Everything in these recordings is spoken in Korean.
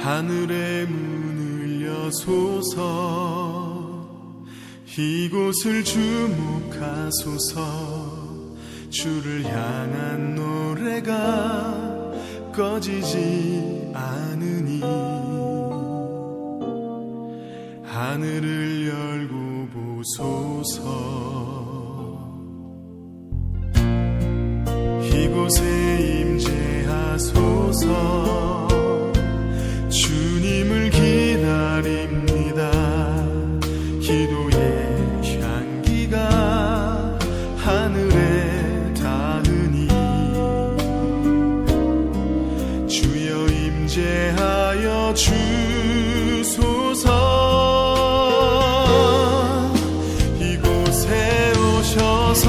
하늘의 문을 여소서 이곳을 주목하소서 주를 향한 노래가 꺼지지 않으니 하늘을 열고 보소서 이곳에 임재하소서 주님을 기다립니다. 기도의 향기가 하늘에 닿으니 주여 임재하여 주소서 이곳에 오셔서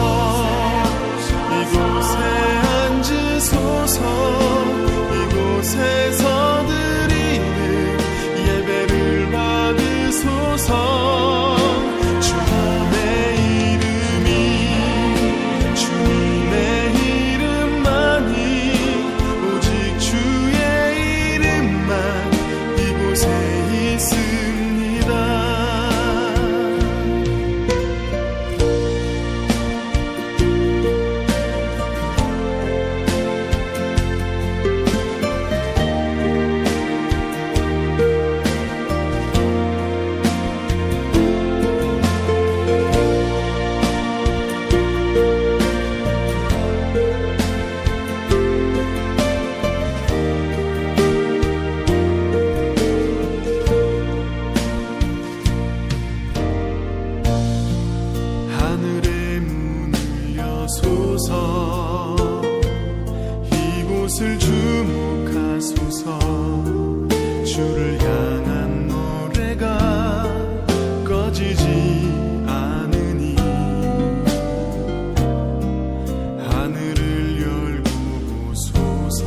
이곳에 앉으소서 이곳에서 드리는 예배를 받으소서 주님의 이름이 주님의 이름만이 오직 주의 이름만 이곳에 있습니다. 하늘의 문을 여소서 이곳을 주목하소서 주를 향한 노래가 꺼지지 않으니 하늘을 열고 보소서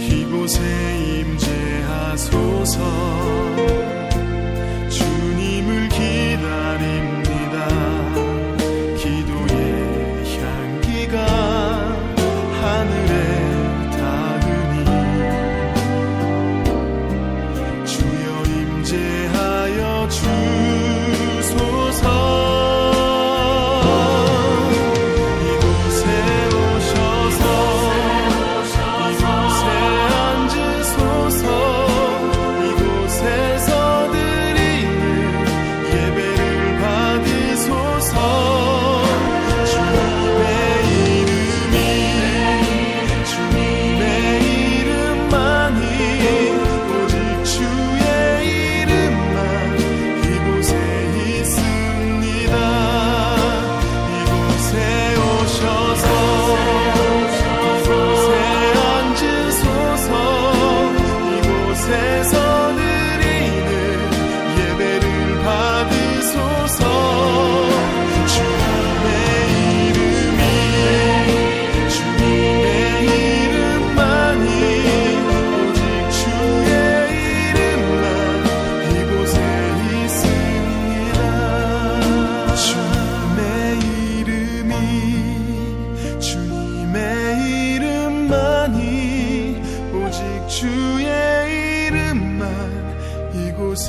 이곳에 임재하소서 주님을 기다립니다. 기도의 향기가 하늘에 닿으니 주여 임재하여 주소서 이곳에 오셔서 이곳에 앉으소서 이곳에서 드리는 예배를 받으소서 주님의 이름이 주님의 이름만이 오직 주의 이름만 이곳에 있습니다. 이곳에 오셔서 이곳에 앉으소서 이곳에서 드리는 예배를 받으소서 주님의 이름이 주님의 이름만이 오직 주의 이름만 이곳에 있습니다. 주님의 이름이 주님의 이름만이 오직 주의 이름만 이곳에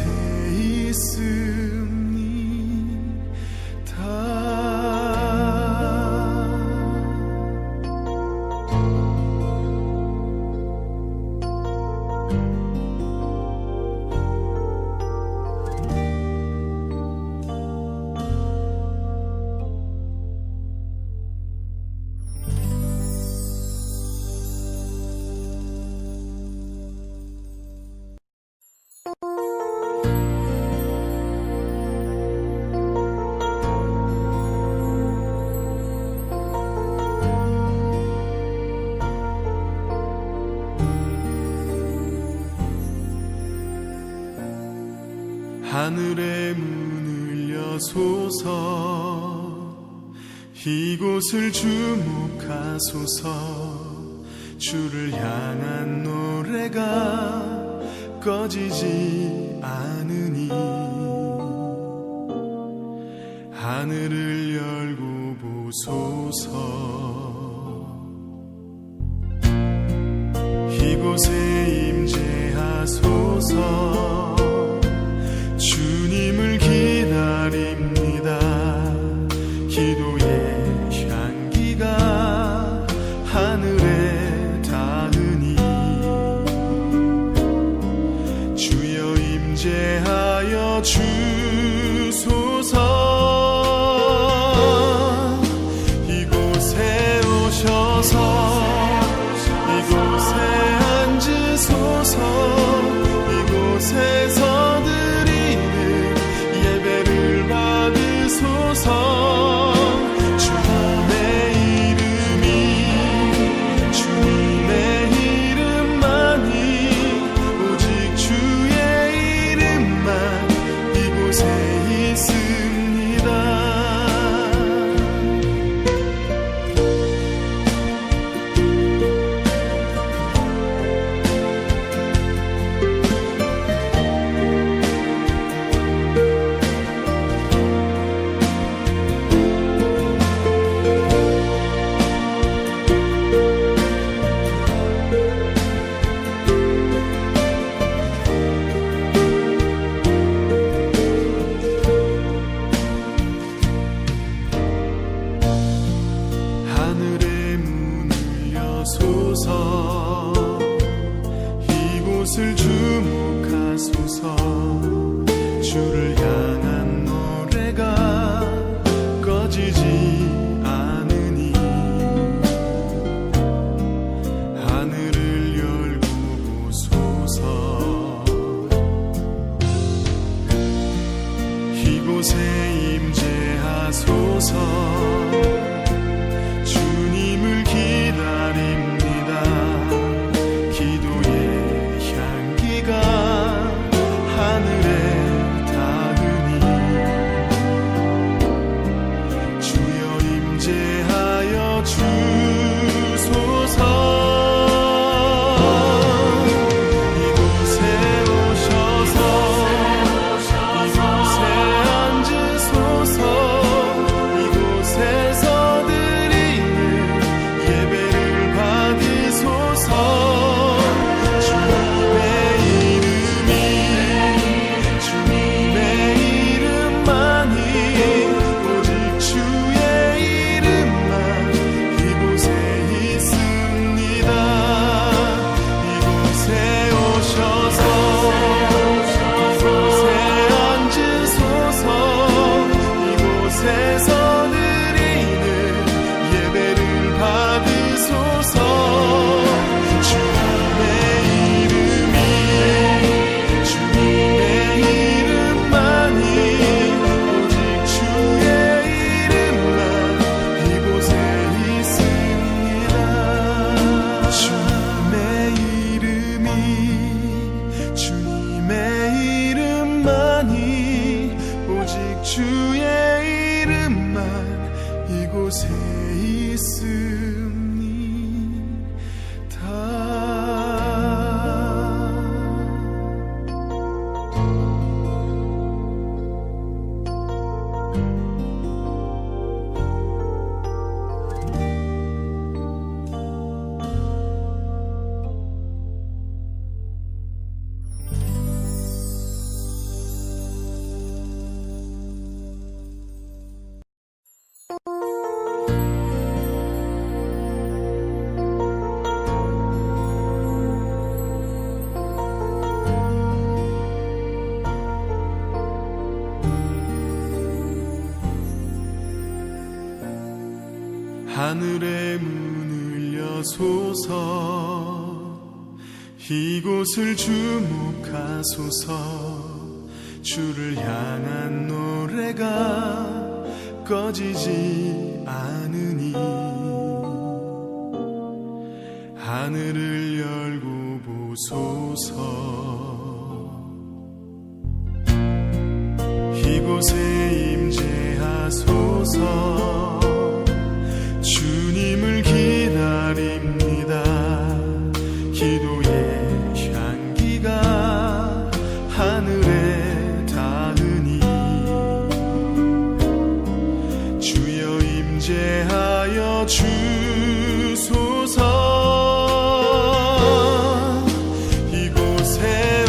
하늘의 문을 여소서 이곳을 주목하소서 주를 향한 노래가 꺼지지 않으니 하늘을 열고 보소서 주소서. 이곳을 주목하소서. 주를 향한 노래가 꺼지지 않으니 하늘을 열고 보소서. 이곳에 임재하소서. 주님을 기다립니다. 기도의 향기가 하늘에 닿으니 주여 임재하여 주소서. 이곳에 오셔서 이곳에 앉으소서. 이곳에서 드리는 예배를 받으소서. 주님의 이름만이 오직 주의 이름만 이곳에 있습니다. 이곳에 오셔서 이곳에 앉으소서. 이곳에서 드리는 예배를 받으소서. 주님의 이름만이 오직 주의 이름만 이곳에 있습니다. 주님의 이름만이 오직 주의 이름만 이곳에 하늘의 문을 여소서. 이곳을 주목하소서. 주를 향한 노래가 꺼지지 않으니 하늘을 열고 보소서. 이곳에 임재하소서. 주님을 기다립니다. 기도의 향기가 하늘에 닿으니 주여 임재하여 주소서. 이곳에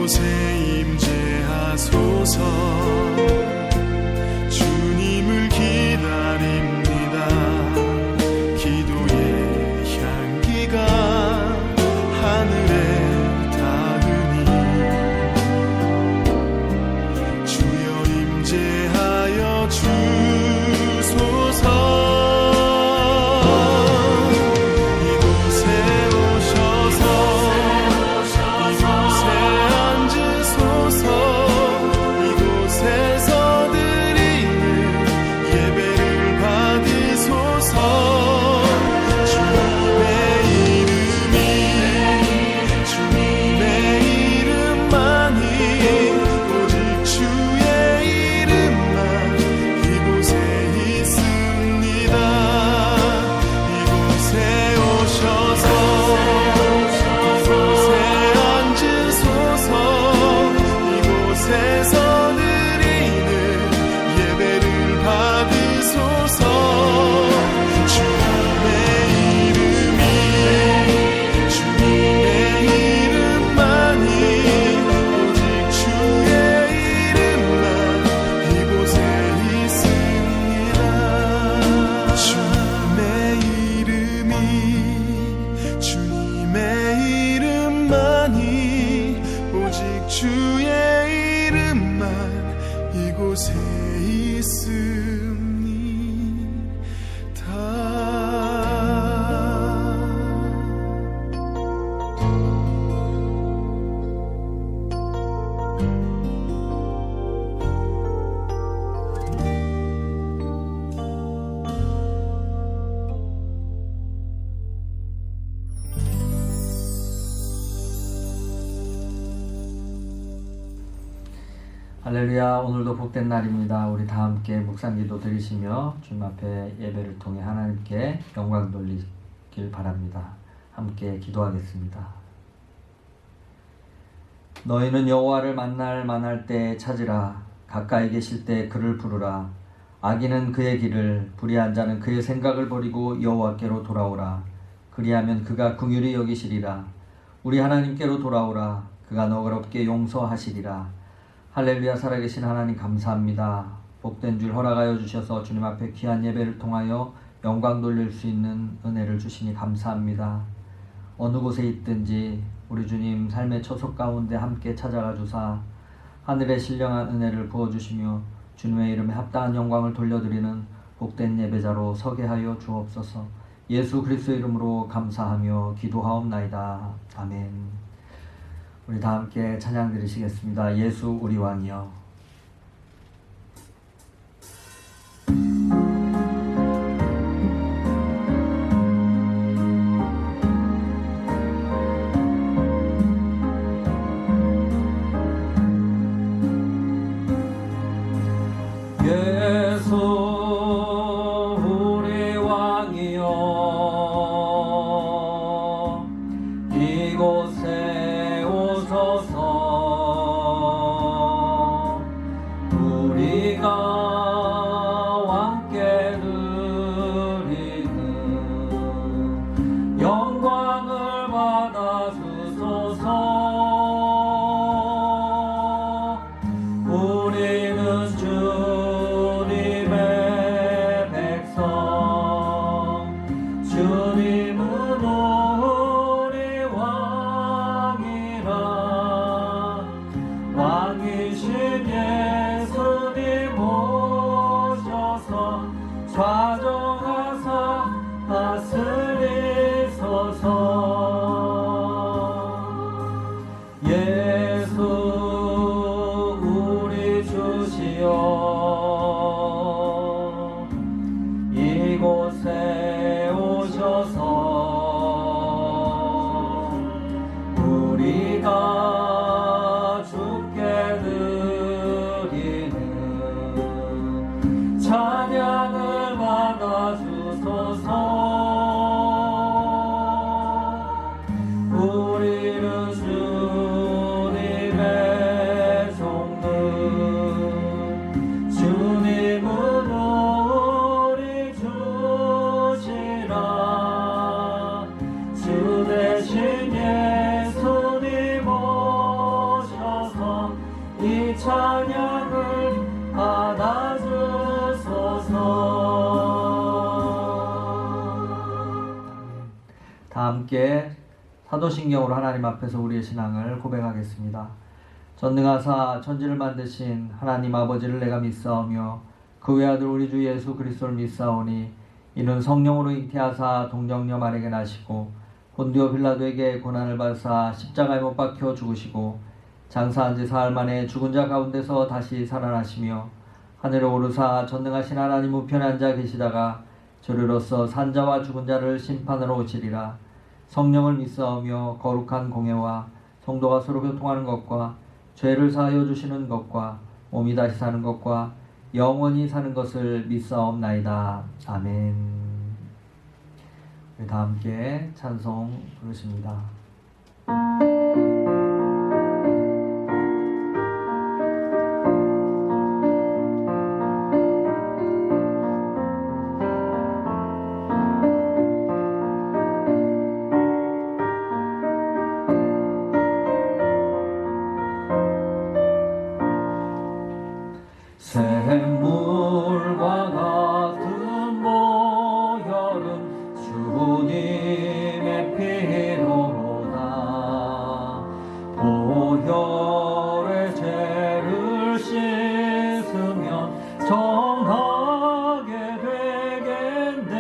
이곳에 임재하소서. 주님을 기다립니다. 기도의 향기가 하늘에 닿으니 주여 임재하여 주소서. 주의 이름만 이곳에 할렐루야. 오늘도 복된 날입니다. 우리 다 함께 묵상기도 드리시며 주님 앞에 예배를 통해 하나님께 영광 돌리길 바랍니다. 함께 기도하겠습니다. 너희는 여호와를 만날 때 찾으라. 가까이 계실 때 그를 부르라. 악인은 그의 길을, 불의한 자는 그의 생각을 버리고 여호와께로 돌아오라. 그리하면 그가 긍휼히 여기시리라. 우리 하나님께로 돌아오라. 그가 너그럽게 용서하시리라. 할렐루야. 살아계신 하나님 감사합니다. 복된 줄 허락하여 주셔서 주님 앞에 귀한 예배를 통하여 영광 돌릴 수 있는 은혜를 주시니 감사합니다. 어느 곳에 있든지 우리 주님 삶의 초석 가운데 함께 찾아가 주사 하늘의 신령한 은혜를 부어주시며 주님의 이름에 합당한 영광을 돌려드리는 복된 예배자로 서게 하여 주옵소서. 예수 그리스도 이름으로 감사하며 기도하옵나이다. 아멘. 우리 다 함께 찬양 드리시겠습니다. 예수 우리 왕이여. 예수 우리 왕이여. 이곳에 오소서. 우리가 왕께 드리는 영광을 받아 주소서. 우리는 주님의 백성, 주님은 우리 왕이라. 왕이신 예수님 오셔서 좌정하사 다스리소서. 예수 우리 주시여. 이곳에 오셔서 우리가 주께 드리는 찬양을 받아 주소서. 우리는 주님의 함께 사도신경으로 하나님 앞에서 우리의 신앙을 고백하겠습니다. 전능하사 천지를 만드신 하나님 아버지를 내가 믿사오며 그 외아들 우리 주 예수 그리스도를 믿사오니 이는 성령으로 잉태하사 동정녀 마리아에게 나시고 본디오 빌라도에게 고난을 받으사 십자가에 못 박혀 죽으시고 장사한 지 사흘 만에 죽은 자 가운데서 다시 살아나시며 하늘에 오르사 전능하신 하나님 우편에 앉아 계시다가 저리로서 산자와 죽은 자를 심판하러 오시리라. 성령을 믿사오며 거룩한 공예와 성도가 서로 교통하는 것과 죄를 사하여 주시는 것과 몸이 다시 사는 것과 영원히 사는 것을 믿사옵나이다. 아멘. 우리 다 함께 찬송 부르십니다. 샘물과 같은 보혈은 주님의 피로다. 보혈의 죄를 씻으면 정하게 되겠네.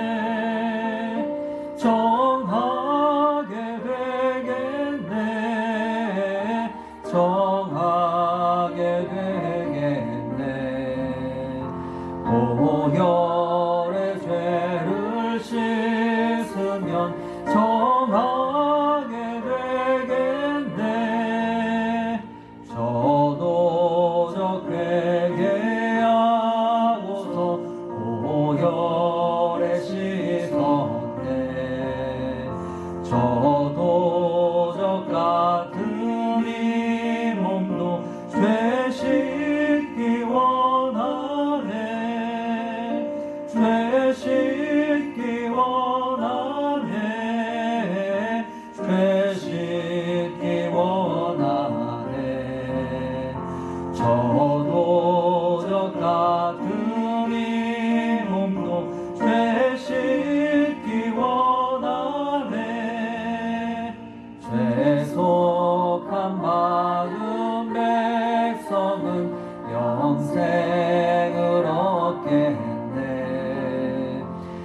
정하게 되겠네. 정하게 되겠네. 보혈의 죄를 씻으면 정하게 되겠네. 저도적 회개하고서 보혈에 씻었네. 저도적 같은 이 몸도 죄 씻기 원하네. 죄 씻기 원하네. 죄 씻기 원하네. 저도적 같은 이 몸도 죄 씻기 원하네. 죄속한 마음 백성은 영생을 얻겠네.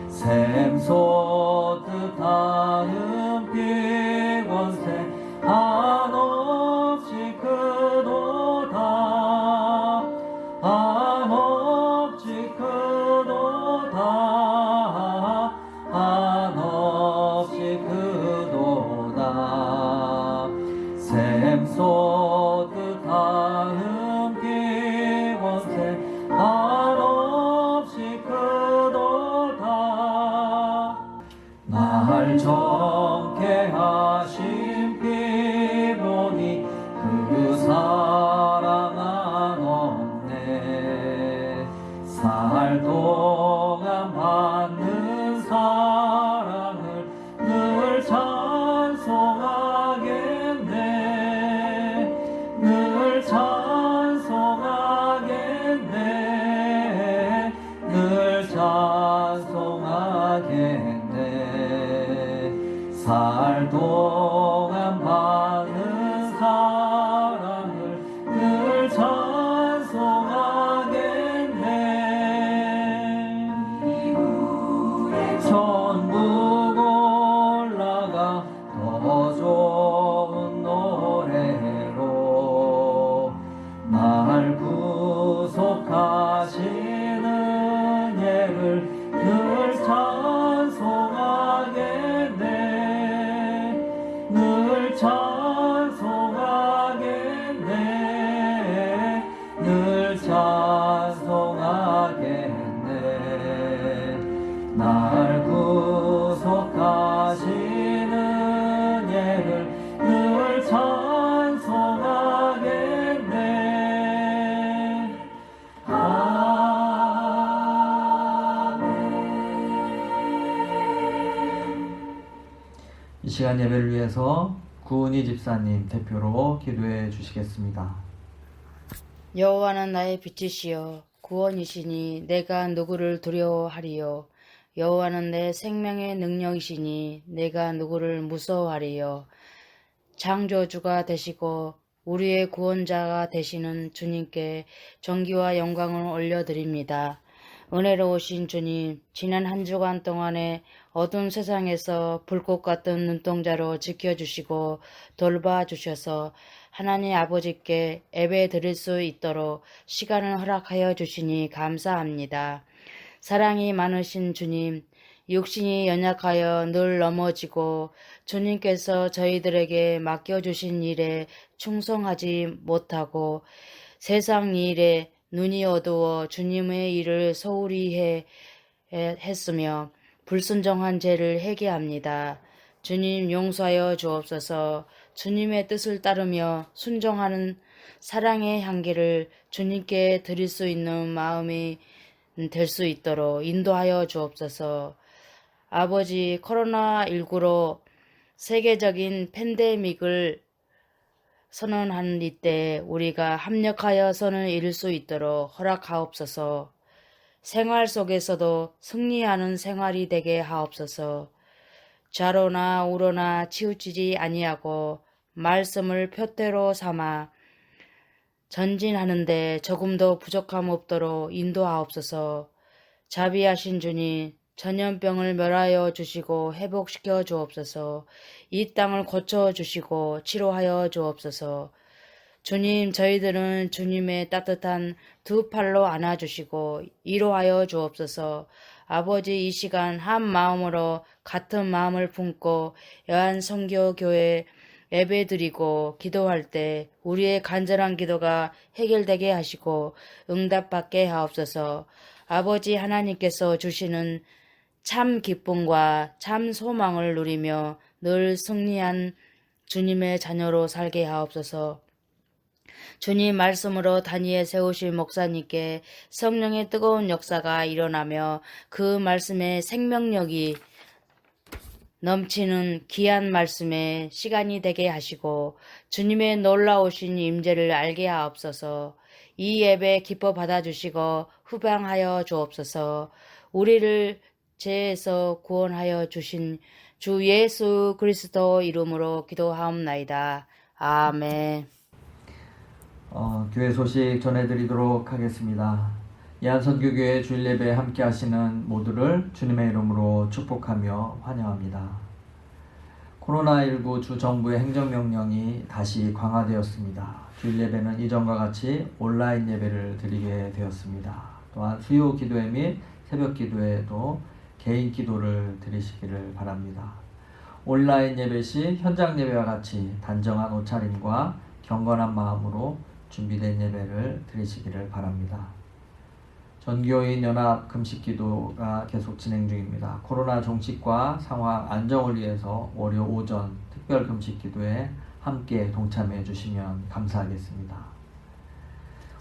샘솟듯 하는 피권세 한없이 크도다. 한없이 크도다. 한없이 크도다. 샘솟듯 하는 피권세 한없이 크도다. 날 정케 하신 피보니 그 사랑 한없네. 살 동안 받는 사랑을 늘 찬송하겠네. 늘 찬송하겠네. 늘 찬송하겠네. 살 동안 받는 사랑을 늘 찬송하겠네. 천국 올라가 더 좋은 노래로 날 구속하시는 예를 늘 찬송하겠네. 늘 찬송하겠네. 늘 찬송하겠네. 날 구속하시는 예를 늘 찬송하겠네. 이 시간 예배를 위해서 구은희 집사님 대표로 기도해 주시겠습니다. 여호와는 나의 빛이시여 구원이시니 내가 누구를 두려워하리요. 여호와는 내 생명의 능력이시니 내가 누구를 무서워하리요. 창조주가 되시고 우리의 구원자가 되시는 주님께 존귀와 영광을 올려드립니다. 은혜로우신 주님, 지난 한 주간 동안에 어두운 세상에서 불꽃 같은 눈동자로 지켜주시고 돌봐주셔서 하나님 아버지께 예배 드릴 수 있도록 시간을 허락하여 주시니 감사합니다. 사랑이 많으신 주님, 육신이 연약하여 늘 넘어지고 주님께서 저희들에게 맡겨주신 일에 충성하지 못하고 세상 일에 눈이 어두워 주님의 일을 소홀히 했으며 불순종한 죄를 회개합니다. 주님 용서하여 주옵소서. 주님의 뜻을 따르며 순종하는 사랑의 향기를 주님께 드릴 수 있는 마음이 될 수 있도록 인도하여 주옵소서. 아버지, 코로나19로 세계적인 팬데믹을 선언하는 이때 우리가 합력하여 선을 이룰 수 있도록 허락하옵소서. 생활 속에서도 승리하는 생활이 되게 하옵소서. 좌로나 우로나 치우치지 아니하고 말씀을 표대로 삼아 전진하는데 조금도 부족함 없도록 인도하옵소서. 자비하신 주님, 전염병을 멸하여 주시고 회복시켜 주옵소서. 이 땅을 고쳐 주시고 치료하여 주옵소서. 주님, 저희들은 주님의 따뜻한 두 팔로 안아주시고 위로하여 주옵소서. 아버지, 이 시간 한 마음으로 같은 마음을 품고 여한선교교회 예배드리고 기도할 때 우리의 간절한 기도가 해결되게 하시고 응답받게 하옵소서. 아버지 하나님께서 주시는 참 기쁨과 참 소망을 누리며 늘 승리한 주님의 자녀로 살게 하옵소서. 주님 말씀으로 단위에 세우실 목사님께 성령의 뜨거운 역사가 일어나며 그 말씀의 생명력이 넘치는 귀한 말씀의 시간이 되게 하시고 주님의 놀라우신 임재를 알게 하옵소서. 이 예배 기뻐 받아주시고 후방하여 주옵소서. 우리를 죄에서 구원하여 주신 주 예수 그리스도 이름으로 기도하옵나이다. 아멘. 교회 소식 전해드리도록 하겠습니다. 예한선교교회 주일 예배에 함께 하시는 모두를 주님의 이름으로 축복하며 환영합니다. 코로나19 주 정부의 행정명령이 다시 강화되었습니다. 주일 예배는 이전과 같이 온라인 예배를 드리게 되었습니다. 또한 수요 기도회 및 새벽 기도회에도 개인 기도를 드리시기를 바랍니다. 온라인 예배 시 현장 예배와 같이 단정한 옷차림과 경건한 마음으로 준비된 예배를 드리시기를 바랍니다. 전교인 연합 금식 기도가 계속 진행 중입니다. 코로나 종식과 상황 안정을 위해서 월요 오전 특별 금식 기도에 함께 동참해 주시면 감사하겠습니다.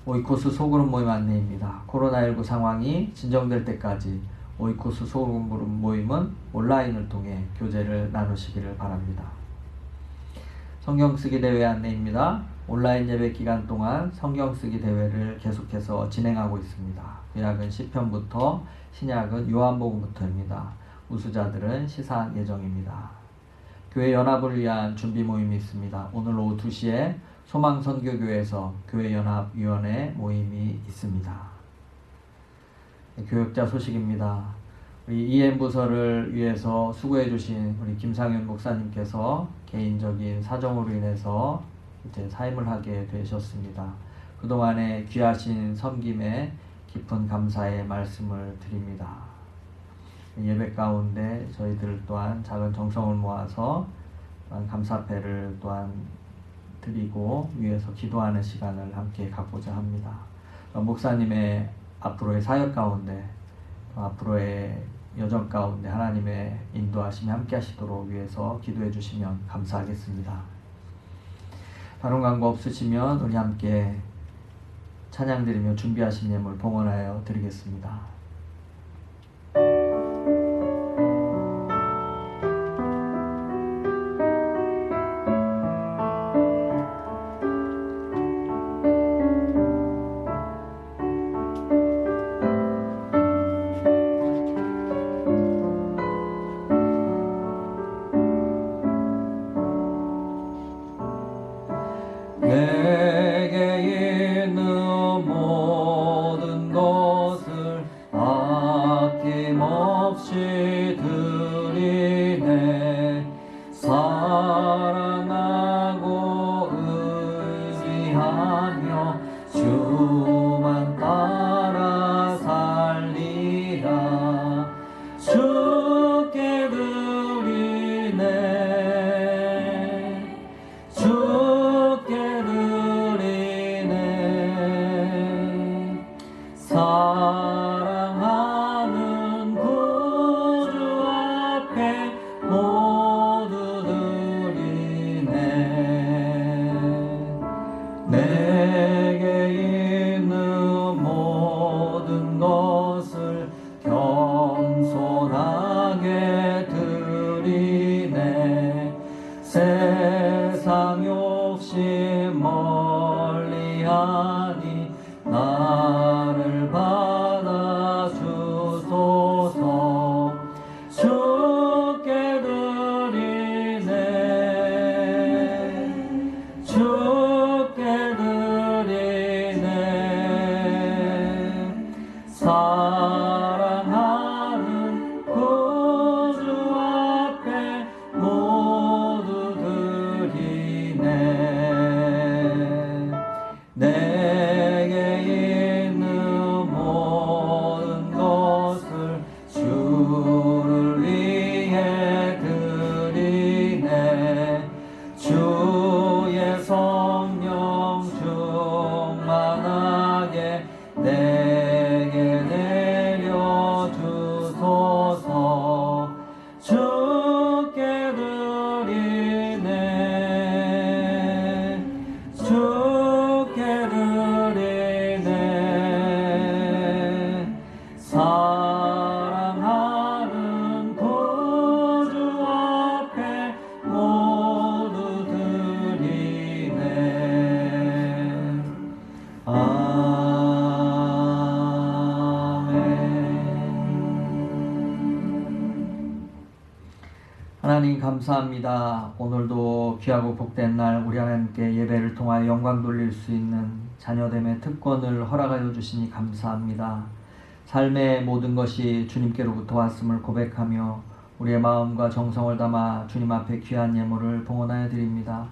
오이코스 소그룹 모임 안내입니다. 코로나19 상황이 진정될 때까지 오이코스 소그룹 모임은 온라인을 통해 교제를 나누시기를 바랍니다. 성경 쓰기 대회 안내입니다. 온라인 예배 기간 동안 성경 쓰기 대회를 계속해서 진행하고 있습니다. 구약은 시편부터 신약은 요한복음부터입니다. 우수자들은 시사한 예정입니다. 교회 연합을 위한 준비 모임이 있습니다. 오늘 오후 2시에 소망선교교회에서 교회연합위원회 모임이 있습니다. 교역자 소식입니다. 우리 EM 부서를 위해서 수고해 주신 우리 김상윤 목사님께서 개인적인 사정으로 인해서 이제 사임을 하게 되셨습니다. 그동안에 귀하신 섬김에 깊은 감사의 말씀을 드립니다. 예배 가운데 저희들 또한 작은 정성을 모아서 또한 감사패를 또한 드리고 위해서 기도하는 시간을 함께 갖고자 합니다. 목사님의 앞으로의 사역 가운데 또 앞으로의 여정 가운데 하나님의 인도하심이 함께 하시도록 위해서 기도해 주시면 감사하겠습니다. 다른 광고 없으시면 우리 함께 찬양 드리며 준비하신 예물 봉헌하여 드리겠습니다. 의지하며 주만 따라 살리라. 주께 드리네 주께 드리네 사랑하는 구주 앞에 모두 드리네. 내게 있는 모든 것을 겸손하게 드리네. 세상 욕심 멀리하니 나를 받아 주소서. 주께 드리네 주께 드리네 사랑하는 구주 앞에 모두 드리네. 내게 있는 모든 것을 주를 위해 드리네. 주의 성령 충만하게 내게 내려주소서. 주께 드리네 주께 드리네 사랑하는 구주 앞에 모두 드리네. 아멘. 하나님 감사합니다. 오늘도 귀하고 복된 날 우리 하나님께 예배를 통하여 영광 돌릴 수 있는 자녀됨의 특권을 허락하여 주시니 감사합니다. 삶의 모든 것이 주님께로부터 왔음을 고백하며 우리의 마음과 정성을 담아 주님 앞에 귀한 예물을 봉헌하여 드립니다.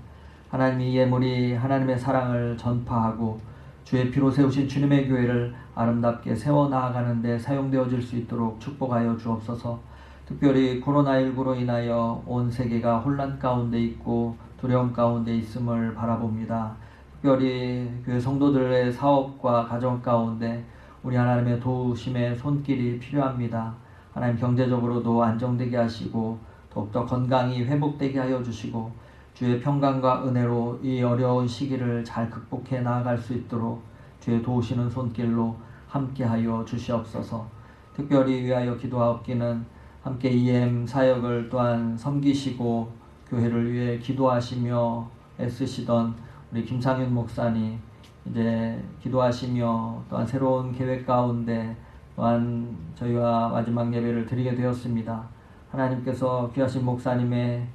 하나님, 이 예물이 하나님의 사랑을 전파하고 주의 피로 세우신 주님의 교회를 아름답게 세워나가는 데 사용되어질 수 있도록 축복하여 주옵소서. 특별히 코로나19로 인하여 온 세계가 혼란 가운데 있고 두려움 가운데 있음을 바라봅니다. 특별히 교회 성도들의 사업과 가정 가운데 우리 하나님의 도우심의 손길이 필요합니다. 하나님, 경제적으로도 안정되게 하시고 더욱더 건강이 회복되게 하여 주시고 주의 평강과 은혜로 이 어려운 시기를 잘 극복해 나아갈 수 있도록 주의 도우시는 손길로 함께하여 주시옵소서. 특별히 위하여 기도하옵기는 함께 EM 사역을 또한 섬기시고 교회를 위해 기도하시며 애쓰시던 우리 김상윤 목사님 이제 기도하시며 또한 새로운 계획 가운데 또한 저희와 마지막 예배를 드리게 되었습니다. 하나님께서 귀하신 목사님의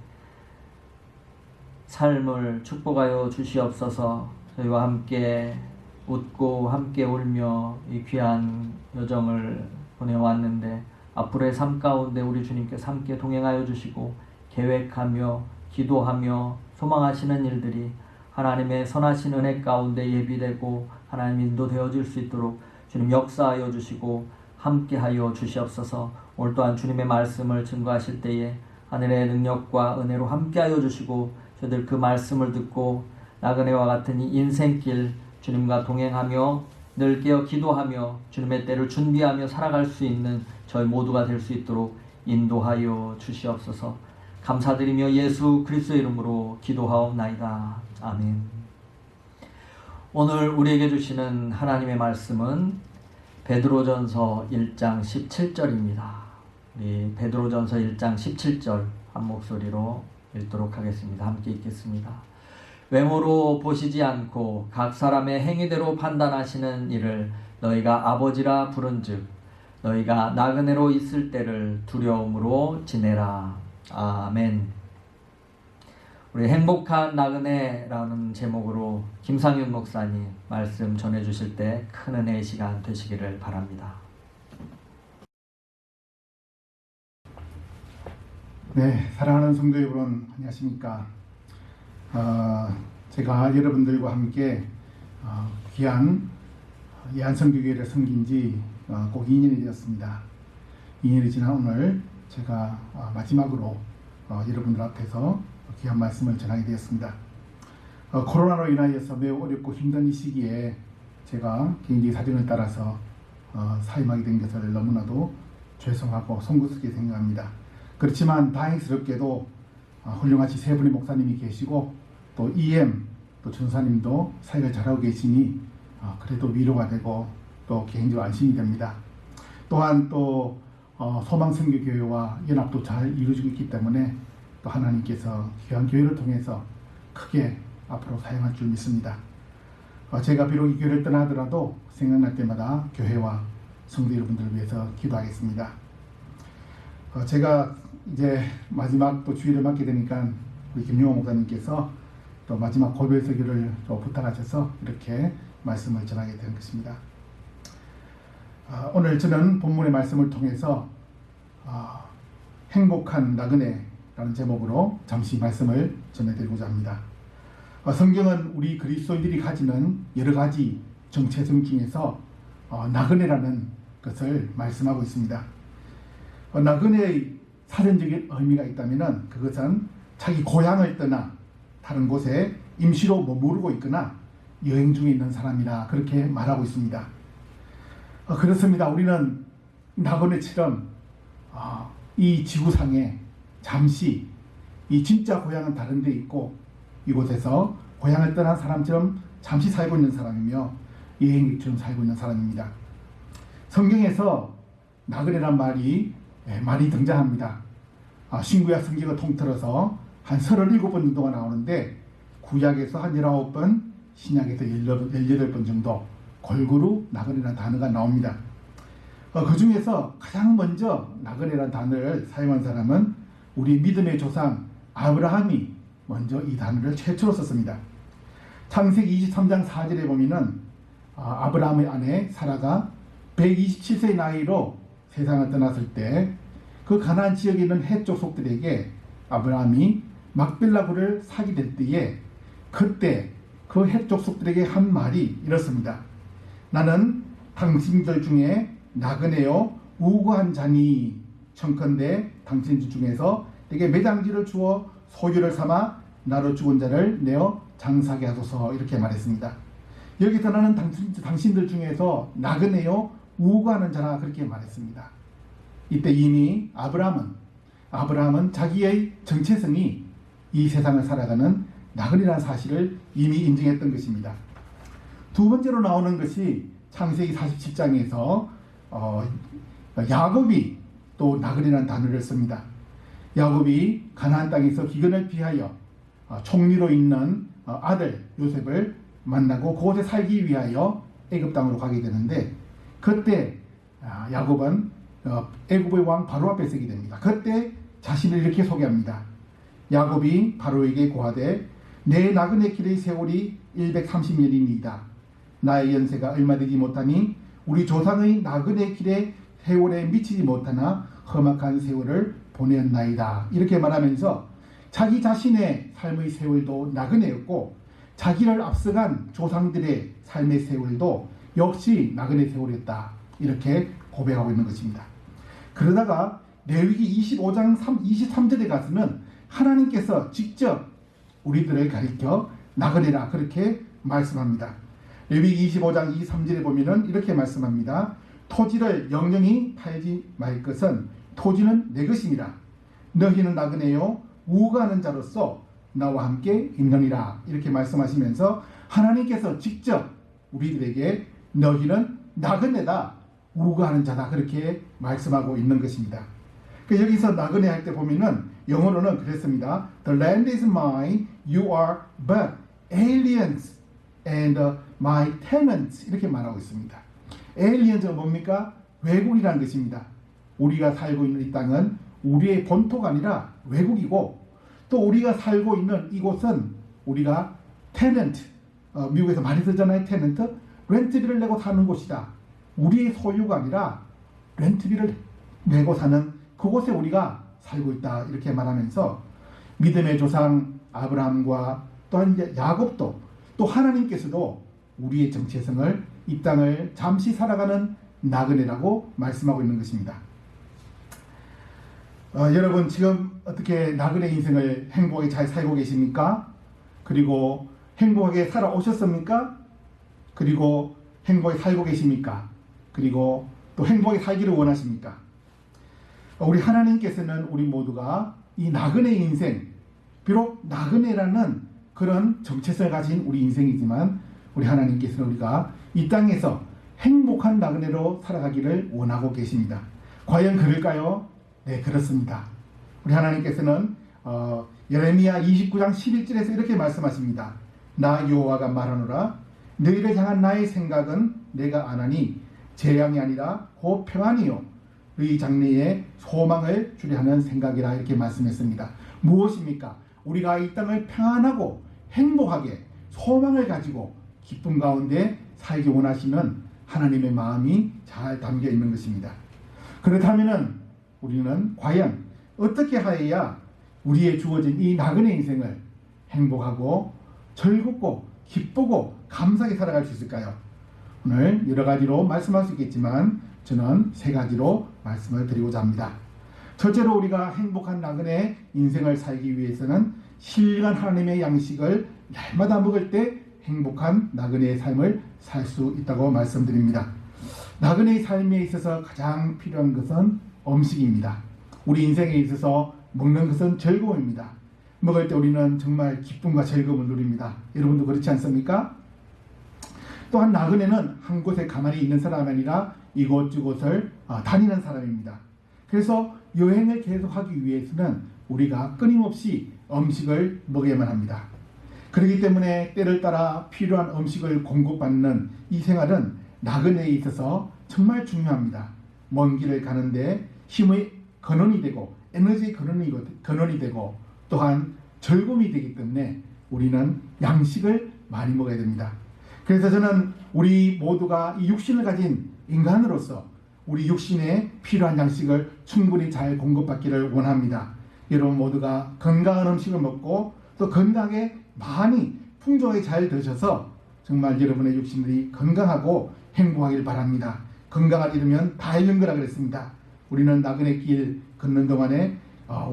삶을 축복하여 주시옵소서. 저희와 함께 웃고 함께 울며 이 귀한 여정을 보내왔는데 앞으로의 삶 가운데 우리 주님께서 함께 동행하여 주시고 계획하며 기도하며 소망하시는 일들이 하나님의 선하신 은혜 가운데 예비되고 하나님 인도되어질 수 있도록 주님 역사하여 주시고 함께하여 주시옵소서. 오늘 또한 주님의 말씀을 증거하실 때에 하늘의 능력과 은혜로 함께하여 주시고 저희들 그 말씀을 듣고 나그네와 같은 이 인생길 주님과 동행하며 늘 깨어 기도하며 주님의 때를 준비하며 살아갈 수 있는 저희 모두가 될 수 있도록 인도하여 주시옵소서. 감사드리며 예수 그리스도의 이름으로 기도하옵나이다. 아멘. 오늘 우리에게 주시는 하나님의 말씀은 베드로전서 1장 17절입니다. 우리 베드로전서 1장 17절 한 목소리로 읽도록 하겠습니다. 함께 읽겠습니다. 외모로 보시지 않고 각 사람의 행위대로 판단하시는 이를 너희가 아버지라 부른즉 너희가 나그네로 있을 때를 두려움으로 지내라. 아멘. 우리 행복한 나그네라는 제목으로 김상윤 목사님 말씀 전해주실 때 큰 은혜의 시간 되시기를 바랍니다. 네, 사랑하는 성도 여러분 안녕하십니까? 제가 여러분들과 함께 귀한 예안선교교회를 섬긴 지 꼭 2년이 되었습니다. 2년이 지난 오늘 제가 마지막으로 여러분들 앞에서 귀한 말씀을 전하게 되었습니다. 코로나로 인하여서 매우 어렵고 힘든 이 시기에 제가 개인적인 사정을 따라서 사임하게 된 것을 너무나도 죄송하고 송구스럽게 생각합니다. 그렇지만 다행스럽게도 훌륭하신 세 분의 목사님이 계시고 또 EM 또 전사님도 사역을 잘하고 계시니 그래도 위로가 되고 또 개인적으로 안심이 됩니다. 또한 또 소망선교교회와 연합도 잘 이루어지고 있기 때문에 또 하나님께서 귀한 교회를 통해서 크게 앞으로 사용할 줄 믿습니다. 제가 비록 이 교회를 떠나더라도 생각날 때마다 교회와 성도 여러분들을 위해서 기도하겠습니다. 제가 이제 마지막 또 주의를 맡게 되니까 우리 김용호 목사님께서 또 마지막 고별 설교를 또 부탁하셔서 이렇게 말씀을 전하게 된 것입니다. 오늘 저는 본문의 말씀을 통해서 행복한 나그네라는 제목으로 잠시 말씀을 전해드리고자 합니다. 성경은 우리 그리스도인들이 가지는 여러 가지 정체성 중에서 나그네라는 것을 말씀하고 있습니다. 나그네의 사전적인 의미가 있다면 그것은 자기 고향을 떠나 다른 곳에 임시로 머무르고 있거나 여행 중에 있는 사람이라 그렇게 말하고 있습니다. 그렇습니다. 우리는 나그네처럼 이 지구상에 잠시 이 진짜 고향은 다른 데 있고 이곳에서 고향을 떠난 사람처럼 잠시 살고 있는 사람이며 여행객처럼 살고 있는 사람입니다. 성경에서 나그네란 말이 많이 등장합니다. 신구약 성경을 통틀어서 한 37번 정도가 나오는데 구약에서 한 19번, 신약에서 18번 정도 골고루 나그네라는 단어가 나옵니다. 그 중에서 가장 먼저 나그네라는 단어를 사용한 사람은 우리 믿음의 조상 아브라함이 먼저 이 단어를 최초로 썼습니다. 창세기 23장 4절에 보면은 아브라함의 아내 사라가 127세의 나이로 세상을 떠났을 때 그 가나안 지역에 있는 헷 족속들에게 아브라함이 막벨라굴을 사게 될 때에 그때 그 헷 족속들에게 한 말이 이렇습니다. 나는 당신들 중에 나그네요 우고한 자니 청컨대 당신들 중에서 내게 매장지를 주어 소유를 삼아 나로 죽은 자를 내어 장사하게 하소서 이렇게 말했습니다. 여기서 나는 당신들 중에서 나그네요 우고하는 자라 그렇게 말했습니다. 이때 이미 아브라함은 자기의 정체성이 이 세상을 살아가는 나그네라는 사실을 이미 인정했던 것입니다. 두 번째로 나오는 것이 창세기 47장에서 야곱이 또 나그네라는 단어를 씁니다. 야곱이 가나안 땅에서 기근을 피하여 총리로 있는 아들 요셉을 만나고 그곳에 살기 위하여 애굽 땅으로 가게 되는데 그때 야곱은 애굽의 왕 바로 앞에 서게 됩니다. 그때 자신을 이렇게 소개합니다. 야곱이 바로에게 고하되 내 나그네 길의 세월이 130년이니이다. 나의 연세가 얼마 되지 못하니 우리 조상의 나그네 길의 세월에 미치지 못하나 험악한 세월을 보냈나이다. 이렇게 말하면서 자기 자신의 삶의 세월도 나그네였고 자기를 앞서간 조상들의 삶의 세월도 역시 나그네 세월이었다. 이렇게 고백하고 있는 것입니다. 그러다가 레위기 25장 23절에 가서는 하나님께서 직접 우리들을 가리켜 나그네라 그렇게 말씀합니다. 레위기 25장 23절에 보면은 이렇게 말씀합니다. 토지를 영영히 팔지 말 것은 토지는 내 것입니다. 너희는 나그네요 우고하는 자로서 나와 함께 있느니라 이렇게 말씀하시면서 하나님께서 직접 우리들에게 너희는 나그네다 우고하는 자다 그렇게 말씀하고 있는 것입니다. 여기서 나그네 할 때 보면은 영어로는 그랬습니다. The land is mine, you are but aliens and my tenants 이렇게 말하고 있습니다. aliens가 뭡니까? 외국이라는 것입니다. 우리가 살고 있는 이 땅은 우리의 본토가 아니라 외국이고 또 우리가 살고 있는 이곳은 우리가 tenant 미국에서 많이 쓰잖아요. tenant 렌트비를 내고 사는 곳이다. 우리의 소유가 아니라 렌트비를 내고 사는 그곳에 우리가 살고 있다 이렇게 말하면서 믿음의 조상 아브라함과 또한 야곱도 또 하나님께서도 우리의 정체성을, 이 땅을 잠시 살아가는 나그네라고 말씀하고 있는 것입니다. 여러분 지금 어떻게 나그네 인생을 행복하게 잘 살고 계십니까? 그리고 행복하게 살아오셨습니까? 그리고 행복하게 살고 계십니까? 그리고 또 행복하게 살기를 원하십니까? 우리 하나님께서는 우리 모두가 이 나그네 인생, 비록 나그네라는 그런 정체성을 가진 우리 인생이지만 우리 하나님께서는 우리가 이 땅에서 행복한 나그네로 살아가기를 원하고 계십니다. 과연 그럴까요? 네, 그렇습니다. 우리 하나님께서는 예레미야 29장 11절에서 이렇게 말씀하십니다. 나 여호와가 말하노라 너희를 향한 나의 생각은 내가 아나니 재앙이 아니라 곧 평안이요 너희 장래에 소망을 주려 하는 생각이라 이렇게 말씀했습니다. 무엇입니까? 우리가 이 땅을 평안하고 행복하게 소망을 가지고 기쁨 가운데 살기 원하시는 하나님의 마음이 잘 담겨 있는 것입니다. 그렇다면 우리는 과연 어떻게 하여야 우리의 주어진 이 나그네 인생을 행복하고 즐겁고 기쁘고 감사하게 살아갈 수 있을까요? 오늘 여러 가지로 말씀할 수 있겠지만 저는 세 가지로 말씀을 드리고자 합니다. 첫째로 우리가 행복한 나그네 인생을 살기 위해서는 신령한 하나님의 양식을 날마다 먹을 때 행복한 나그네의 삶을 살 수 있다고 말씀드립니다. 나그네의 삶에 있어서 가장 필요한 것은 음식입니다. 우리 인생에 있어서 먹는 것은 즐거움입니다. 먹을 때 우리는 정말 기쁨과 즐거움을 누립니다. 여러분도 그렇지 않습니까? 또한 나그네는 한 곳에 가만히 있는 사람이 아니라 이곳저곳을 다니는 사람입니다. 그래서 여행을 계속하기 위해서는 우리가 끊임없이 음식을 먹어야만 합니다. 그렇기 때문에 때를 따라 필요한 음식을 공급받는 이 생활은 나그네에 있어서 정말 중요합니다. 먼 길을 가는데 힘의 근원이 되고 에너지의 근원이 되고 또한 즐거움이 되기 때문에 우리는 양식을 많이 먹어야 됩니다. 그래서 저는 우리 모두가 이 육신을 가진 인간으로서 우리 육신에 필요한 양식을 충분히 잘 공급받기를 원합니다. 여러분 모두가 건강한 음식을 먹고 또 건강하게 많이 풍족하게 잘 드셔서 정말 여러분의 육신들이 건강하고 행복하길 바랍니다. 건강을 잃으면 다 잃는 거라 그랬습니다. 우리는 나그네 길 걷는 동안에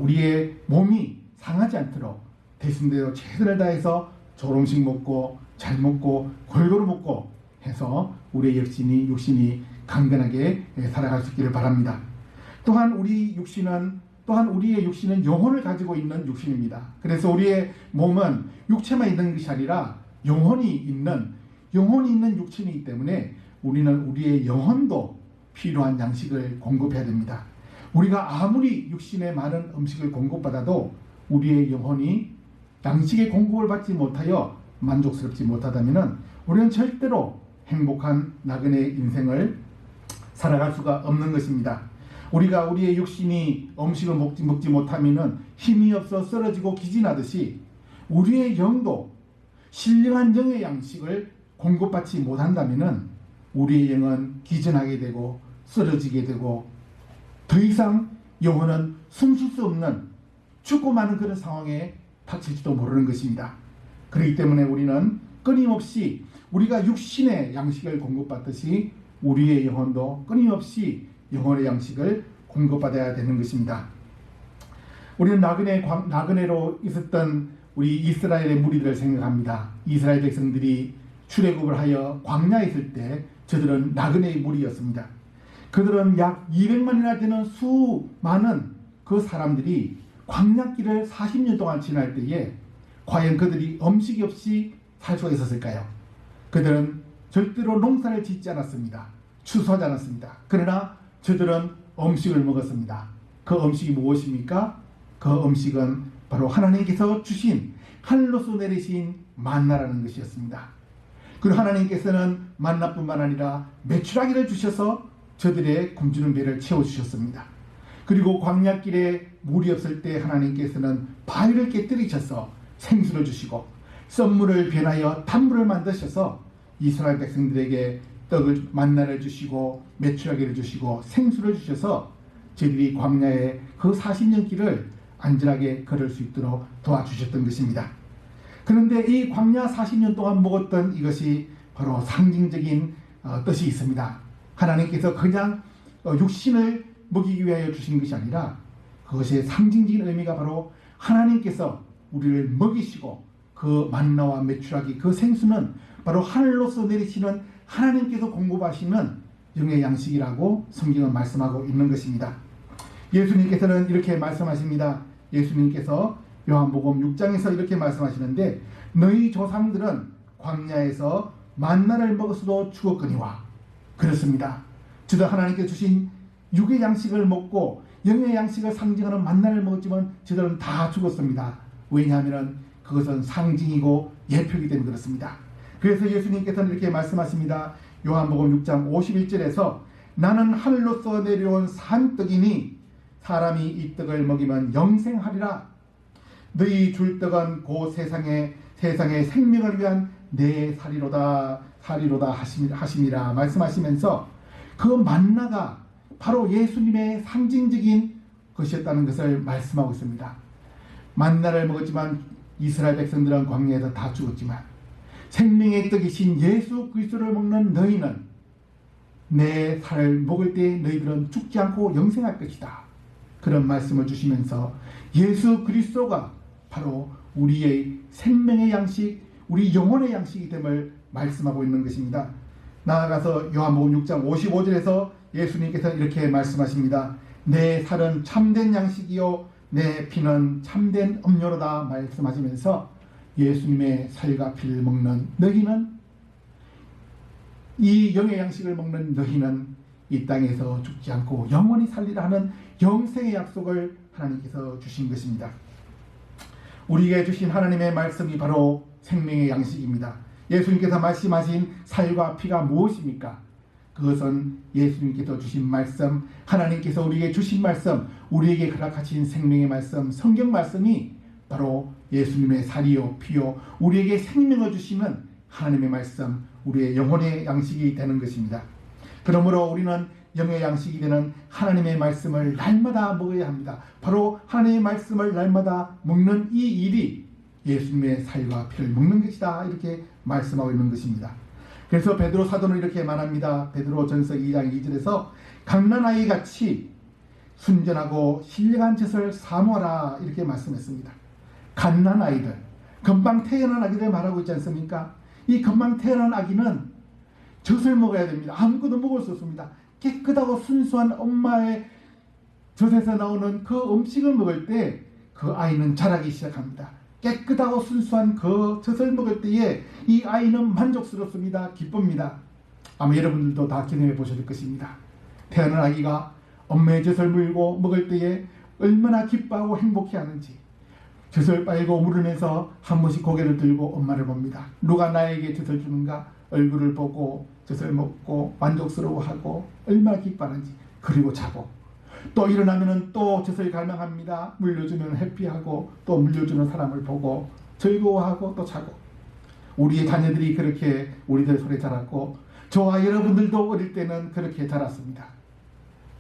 우리의 몸이 상하지 않도록 대신대로 최선을 다해서 좋은 음식 먹고 잘 먹고 골고루 먹고 해서 우리의 육신이 강건하게 살아갈 수 있기를 바랍니다. 또한 우리의 육신은 영혼을 가지고 있는 육신입니다. 그래서 우리의 몸은 육체만 있는 것이 아니라 영혼이 있는 육신이기 때문에 우리는 우리의 영혼도 필요한 양식을 공급해야 됩니다. 우리가 아무리 육신에 많은 음식을 공급받아도 우리의 영혼이 양식의 공급을 받지 못하여 만족스럽지 못하다면 우리는 절대로 행복한 나그네 인생을 살아갈 수가 없는 것입니다. 우리가 우리의 육신이 음식을 먹지 못하면 힘이 없어 쓰러지고 기진하듯이 우리의 영도 신령한 영의 양식을 공급받지 못한다면 우리의 영은 기진하게 되고 쓰러지게 되고 더 이상 영혼은 숨쉴 수 없는 죽고 마는 그런 상황에 닥칠지도 모르는 것입니다. 그렇기 때문에 우리는 끊임없이 우리가 육신의 양식을 공급받듯이 우리의 영혼도 끊임없이 영혼의 양식을 공급받아야 되는 것입니다. 우리는 나그네로 있었던 우리 이스라엘의 무리들을 생각합니다. 이스라엘 백성들이 출애굽을 하여 광야에 있을 때 저들은 나그네의 무리였습니다. 그들은 약 200만이나 되는 수많은 그 사람들이 광야길을 40년 동안 지날 때에 과연 그들이 음식이 없이 살 수가 있었을까요? 그들은 절대로 농사를 짓지 않았습니다. 추수하지 않았습니다. 그러나 저들은 음식을 먹었습니다. 그 음식이 무엇입니까? 그 음식은 바로 하나님께서 주신 하늘로서 내리신 만나라는 것이었습니다. 그리고 하나님께서는 만나뿐만 아니라 메추라기를 주셔서 저들의 굶주린 배를 채워주셨습니다. 그리고 광야길에 물이 없을 때 하나님께서는 바위를 깨뜨리셔서 생수를 주시고 썬물을 변하여 단물을 만드셔서 이스라엘 백성들에게 떡을 만나를 주시고 메추라기를 주시고 생수를 주셔서 저들이 광야의 그 40년 길을 안전하게 걸을 수 있도록 도와주셨던 것입니다. 그런데 이 광야 40년 동안 먹었던 이것이 바로 상징적인 뜻이 있습니다. 하나님께서 그냥 육신을 먹이기 위하여 주신 것이 아니라 그것의 상징적인 의미가 바로 하나님께서 우리를 먹이시고 그 만나와 메추라기 그 생수는 바로 하늘로서 내리시는 하나님께서 공급하시는 영의 양식이라고 성경은 말씀하고 있는 것입니다. 예수님께서는 이렇게 말씀하십니다. 예수님께서 요한복음 6장에서 이렇게 말씀하시는데 너희 조상들은 광야에서 만나를 먹었어도 죽었거니와 그렇습니다. 저도 하나님께 주신 육의 양식을 먹고 영의 양식을 상징하는 만나를 먹었지만 저들은 다 죽었습니다. 왜냐하면 그것은 상징이고 예표이기 때문에 그렇습니다. 그래서 예수님께서는 이렇게 말씀하십니다. 요한복음 6장 51절에서 나는 하늘로서 내려온 산떡이니 사람이 이 떡을 먹이면 영생하리라. 너희 줄 떡은 그 세상의 생명을 위한 내 살이로다 하심이라 말씀하시면서 그 만나가 바로 예수님의 상징적인 것이었다는 것을 말씀하고 있습니다. 만나를 먹었지만 이스라엘 백성들은 광야에서 다 죽었지만 생명의 떡이신 예수 그리스도를 먹는 너희는 내 살을 먹을 때 너희들은 죽지 않고 영생할 것이다. 그런 말씀을 주시면서 예수 그리스도가 바로 우리의 생명의 양식, 우리 영혼의 양식이 됨을 말씀하고 있는 것입니다. 나아가서 요한복음 6장 55절에서 예수님께서 이렇게 말씀하십니다. 내 살은 참된 양식이요 내 피는 참된 음료로다 말씀하시면서 예수님의 살과 피를 먹는 너희는 이 영의 양식을 먹는 너희는 이 땅에서 죽지 않고 영원히 살리라 하는 영생의 약속을 하나님께서 주신 것입니다. 우리에게 주신 하나님의 말씀이 바로 생명의 양식입니다. 예수님께서 말씀하신 살과 피가 무엇입니까? 그것은 예수님께서 주신 말씀, 하나님께서 우리에게 주신 말씀, 우리에게 허락하신 생명의 말씀, 성경 말씀이 바로 예수님의 살이요 피요 우리에게 생명을 주시는 하나님의 말씀, 우리의 영혼의 양식이 되는 것입니다. 그러므로 우리는 영의 양식이 되는 하나님의 말씀을 날마다 먹어야 합니다. 바로 하나님의 말씀을 날마다 먹는 이 일이 예수님의 살과 피를 먹는 것이다 이렇게 말씀하고 있는 것입니다. 그래서 베드로 사도는 이렇게 말합니다. 베드로전서 2장 2절에서 갓난아이 같이 순전하고 신령한 젖을 사모하라 이렇게 말씀했습니다. 갓난아이들, 금방 태어난 아기들 말하고 있지 않습니까? 이 금방 태어난 아기는 젖을 먹어야 됩니다. 아무것도 먹을 수 없습니다. 깨끗하고 순수한 엄마의 젖에서 나오는 그 음식을 먹을 때 그 아이는 자라기 시작합니다. 깨끗하고 순수한 그 젖을 먹을 때에 이 아이는 만족스럽습니다. 기쁩니다. 아마 여러분들도 다 경험해 보실 것입니다. 태어난 아기가 엄마의 젖을 물고 먹을 때에 얼마나 기뻐하고 행복해하는지 젖을 빨고 물으면서 한 번씩 고개를 들고 엄마를 봅니다. 누가 나에게 젖을 주는가 얼굴을 보고 젖을 먹고 만족스러워하고 얼마나 기뻐하는지 그리고 자고 또 일어나면 또 젖을 갈망합니다. 물려주면 해피하고 또 물려주는 사람을 보고 즐거워하고 또 자고 우리의 자녀들이 그렇게 우리들 손에 자랐고 저와 여러분들도 어릴 때는 그렇게 자랐습니다.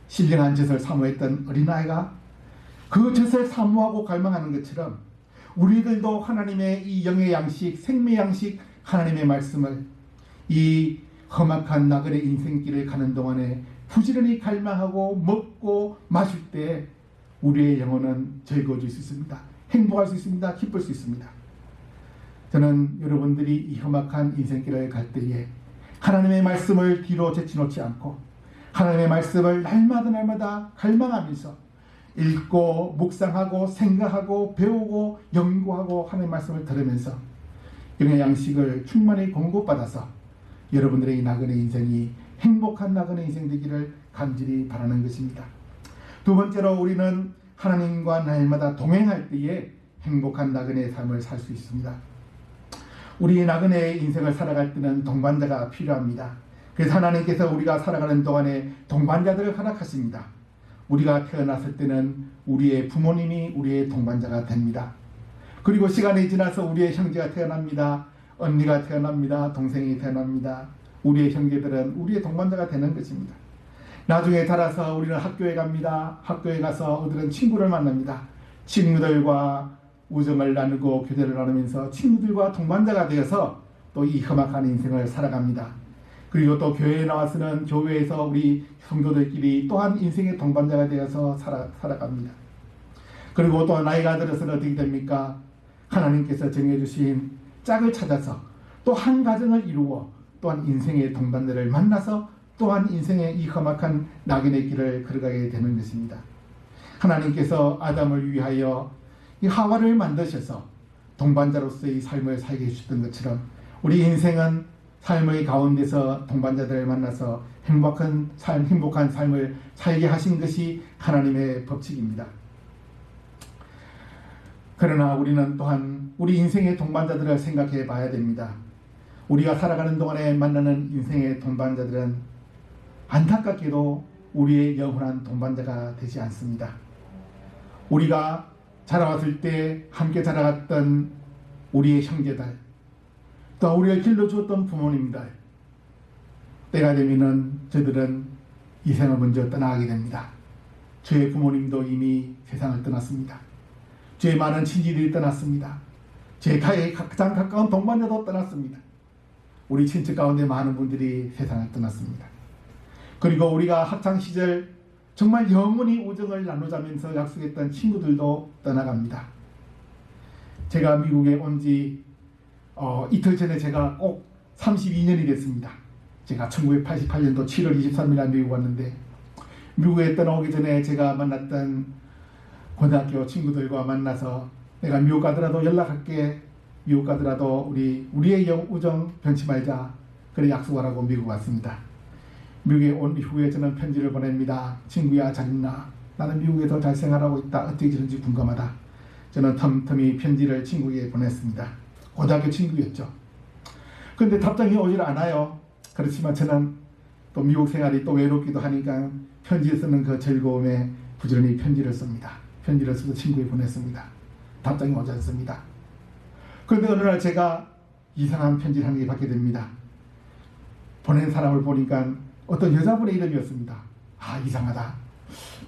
신령한 젖을 사모했던 어린아이가 그 젖을 사모하고 갈망하는 것처럼 우리들도 하나님의 이 영의 양식, 생명의 양식 하나님의 말씀을 이 험악한 나그네 인생길을 가는 동안에 부지런히 갈망하고 먹고 마실 때 우리의 영혼은 즐거워질 수 있습니다. 행복할 수 있습니다. 기쁠 수 있습니다. 저는 여러분들이 이 험악한 인생길을 갈 때에 하나님의 말씀을 뒤로 제치놓지 않고 하나님의 말씀을 날마다 갈망하면서 읽고 묵상하고 생각하고 배우고 연구하고 하나님의 말씀을 들으면서 영의 양식을 충만히 공급받아서 여러분들의 이 나그네 인생이 행복한 나그네 인생 되기를 간절히 바라는 것입니다. 두 번째로 우리는 하나님과 날마다 동행할 때에 행복한 나그네의 삶을 살 수 있습니다. 우리 나그네의 인생을 살아갈 때는 동반자가 필요합니다. 그래서 하나님께서 우리가 살아가는 동안에 동반자들을 허락하십니다. 우리가 태어났을 때는 우리의 부모님이 우리의 동반자가 됩니다. 그리고 시간이 지나서 우리의 형제가 태어납니다. 언니가 태어납니다. 동생이 태어납니다. 우리의 형제들은 우리의 동반자가 되는 것입니다. 나중에 자라서 우리는 학교에 갑니다. 학교에 가서 그들은 친구를 만납니다. 친구들과 우정을 나누고 교제를 나누면서 친구들과 동반자가 되어서 또 이 험악한 인생을 살아갑니다. 그리고 또 교회에 나와서는 교회에서 우리 성도들끼리 또한 인생의 동반자가 되어서 살아갑니다. 그리고 또 나이가 들어서는 어떻게 됩니까? 하나님께서 정해주신 짝을 찾아서 또 한 가정을 이루어 또한 인생의 동반자를 만나서 또한 인생의 이 험악한 낙인의 길을 걸어가게 되는 것입니다. 하나님께서 아담을 위하여 이 하와를 만드셔서 동반자로서의 삶을 살게 해주셨던 것처럼 우리 인생은 삶의 가운데서 동반자들을 만나서 행복한 삶을 살게 하신 것이 하나님의 법칙입니다. 그러나 우리는 또한 우리 인생의 동반자들을 생각해 봐야 됩니다. 우리가 살아가는 동안에 만나는 인생의 동반자들은 안타깝게도 우리의 영원한 동반자가 되지 않습니다. 우리가 자라왔을 때 함께 자라갔던 우리의 형제들, 또 우리를 길러주었던 부모님들, 때가 되면은 저들은 이 생을 먼저 떠나가게 됩니다. 저의 부모님도 이미 세상을 떠났습니다. 저의 많은 친지들이 떠났습니다. 제 가장 가까운 동반자도 떠났습니다. 우리 친척 가운데 많은 분들이 세상을 떠났습니다. 그리고 우리가 학창시절 정말 영원히 우정을 나누자면서 약속했던 친구들도 떠나갑니다. 제가 미국에 온 지 이틀 전에 제가 꼭 32년이 됐습니다. 제가 1988년도 7월 23일에 미국 왔는데, 미국에 떠나오기 전에 제가 만났던 고등학교 친구들과 만나서 내가 미국 가더라도 연락할게, 미국 가더라도 우리의 우정 변치 말자, 그래 약속하라고 미국 왔습니다. 미국에 온 이후에 저는 편지를 보냅니다. 친구야 잘 있나? 나는 미국에서 잘 생활하고 있다. 어떻게 지는지 궁금하다. 저는 틈틈이 편지를 친구에게 보냈습니다. 고등학교 친구였죠. 그런데 답장이 오질 않아요. 그렇지만 저는 또 미국 생활이 또 외롭기도 하니까 편지 쓰는 그 즐거움에 부지런히 편지를 씁니다. 편지를 써서 친구에 보냈습니다. 답장이 오지 않습니다. 그런데 어느 날 제가 이상한 편지를 한 개 받게 됩니다. 보낸 사람을 보니까 어떤 여자분의 이름이었습니다. 아, 이상하다.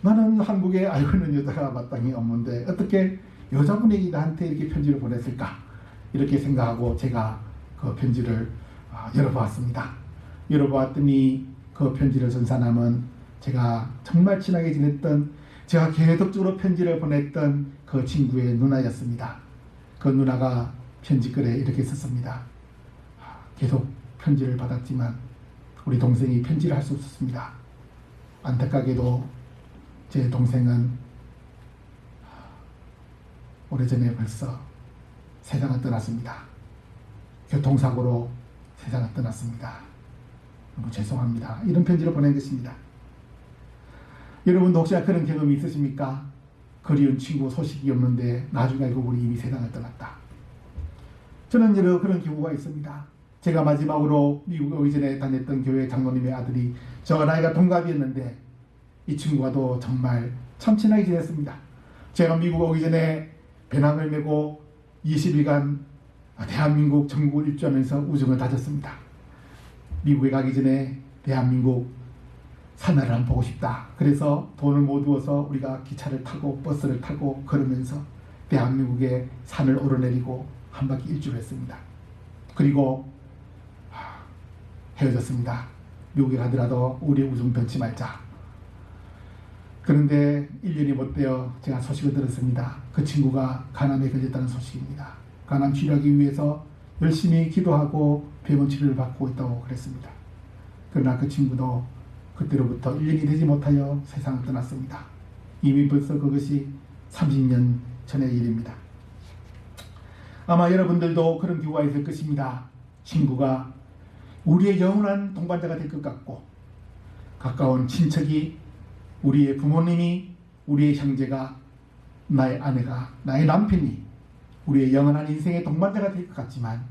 나는 한국에 알고 있는 여자가 마땅히 없는데 어떻게 여자분에게 나한테 이렇게 편지를 보냈을까? 이렇게 생각하고 제가 그 편지를 열어보았습니다. 열어보았더니 그 편지를 쓴 사람은 제가 정말 친하게 지냈던, 제가 계속적으로 편지를 보냈던 그 친구의 누나였습니다. 그 누나가 편지글에 이렇게 썼습니다. 계속 편지를 받았지만 우리 동생이 편지를 할 수 없었습니다. 안타깝게도 제 동생은 오래전에 벌써 세상을 떠났습니다. 교통사고로 세상을 떠났습니다. 너무 죄송합니다. 이런 편지를 보낸 것입니다. 여러분도 혹시 그런 경험이 있으십니까? 그리운 친구 소식이 없는데 나중에 알고 보니 이미 세상을 떠났다. 저는 여러 그런 경우가 있습니다. 제가 마지막으로 미국에 오기 전에 다녔던 교회 장로님의 아들이 저와 나이가 동갑이었는데 이 친구와도 정말 참 친하게 지냈습니다. 제가 미국 오기 전에 배낭을 메고 20일간 대한민국 전국을 일주하면서 우정을 다졌습니다. 미국에 가기 전에 대한민국 산하를 한번 보고 싶다. 그래서 돈을 모두어서 우리가 기차를 타고 버스를 타고 걸으면서 대한민국의 산을 오르내리고 한 바퀴 일주를 했습니다. 그리고 헤어졌습니다. 미국에 가더라도 우리의 우정 변치 말자. 그런데 1년이 못 되어 제가 소식을 들었습니다. 그 친구가 간암에 걸렸다는 소식입니다. 간암 치료하기 위해서 열심히 기도하고 병원 치료를 받고 있다고 그랬습니다. 그러나 그 친구도 그때로부터 1년이 되지 못하여 세상을 떠났습니다. 이미 벌써 그것이 30년 전의 일입니다. 아마 여러분들도 그런 경우가 있을 것입니다. 친구가 우리의 영원한 동반자가 될 것 같고, 가까운 친척이, 우리의 부모님이, 우리의 형제가, 나의 아내가, 나의 남편이 우리의 영원한 인생의 동반자가 될 것 같지만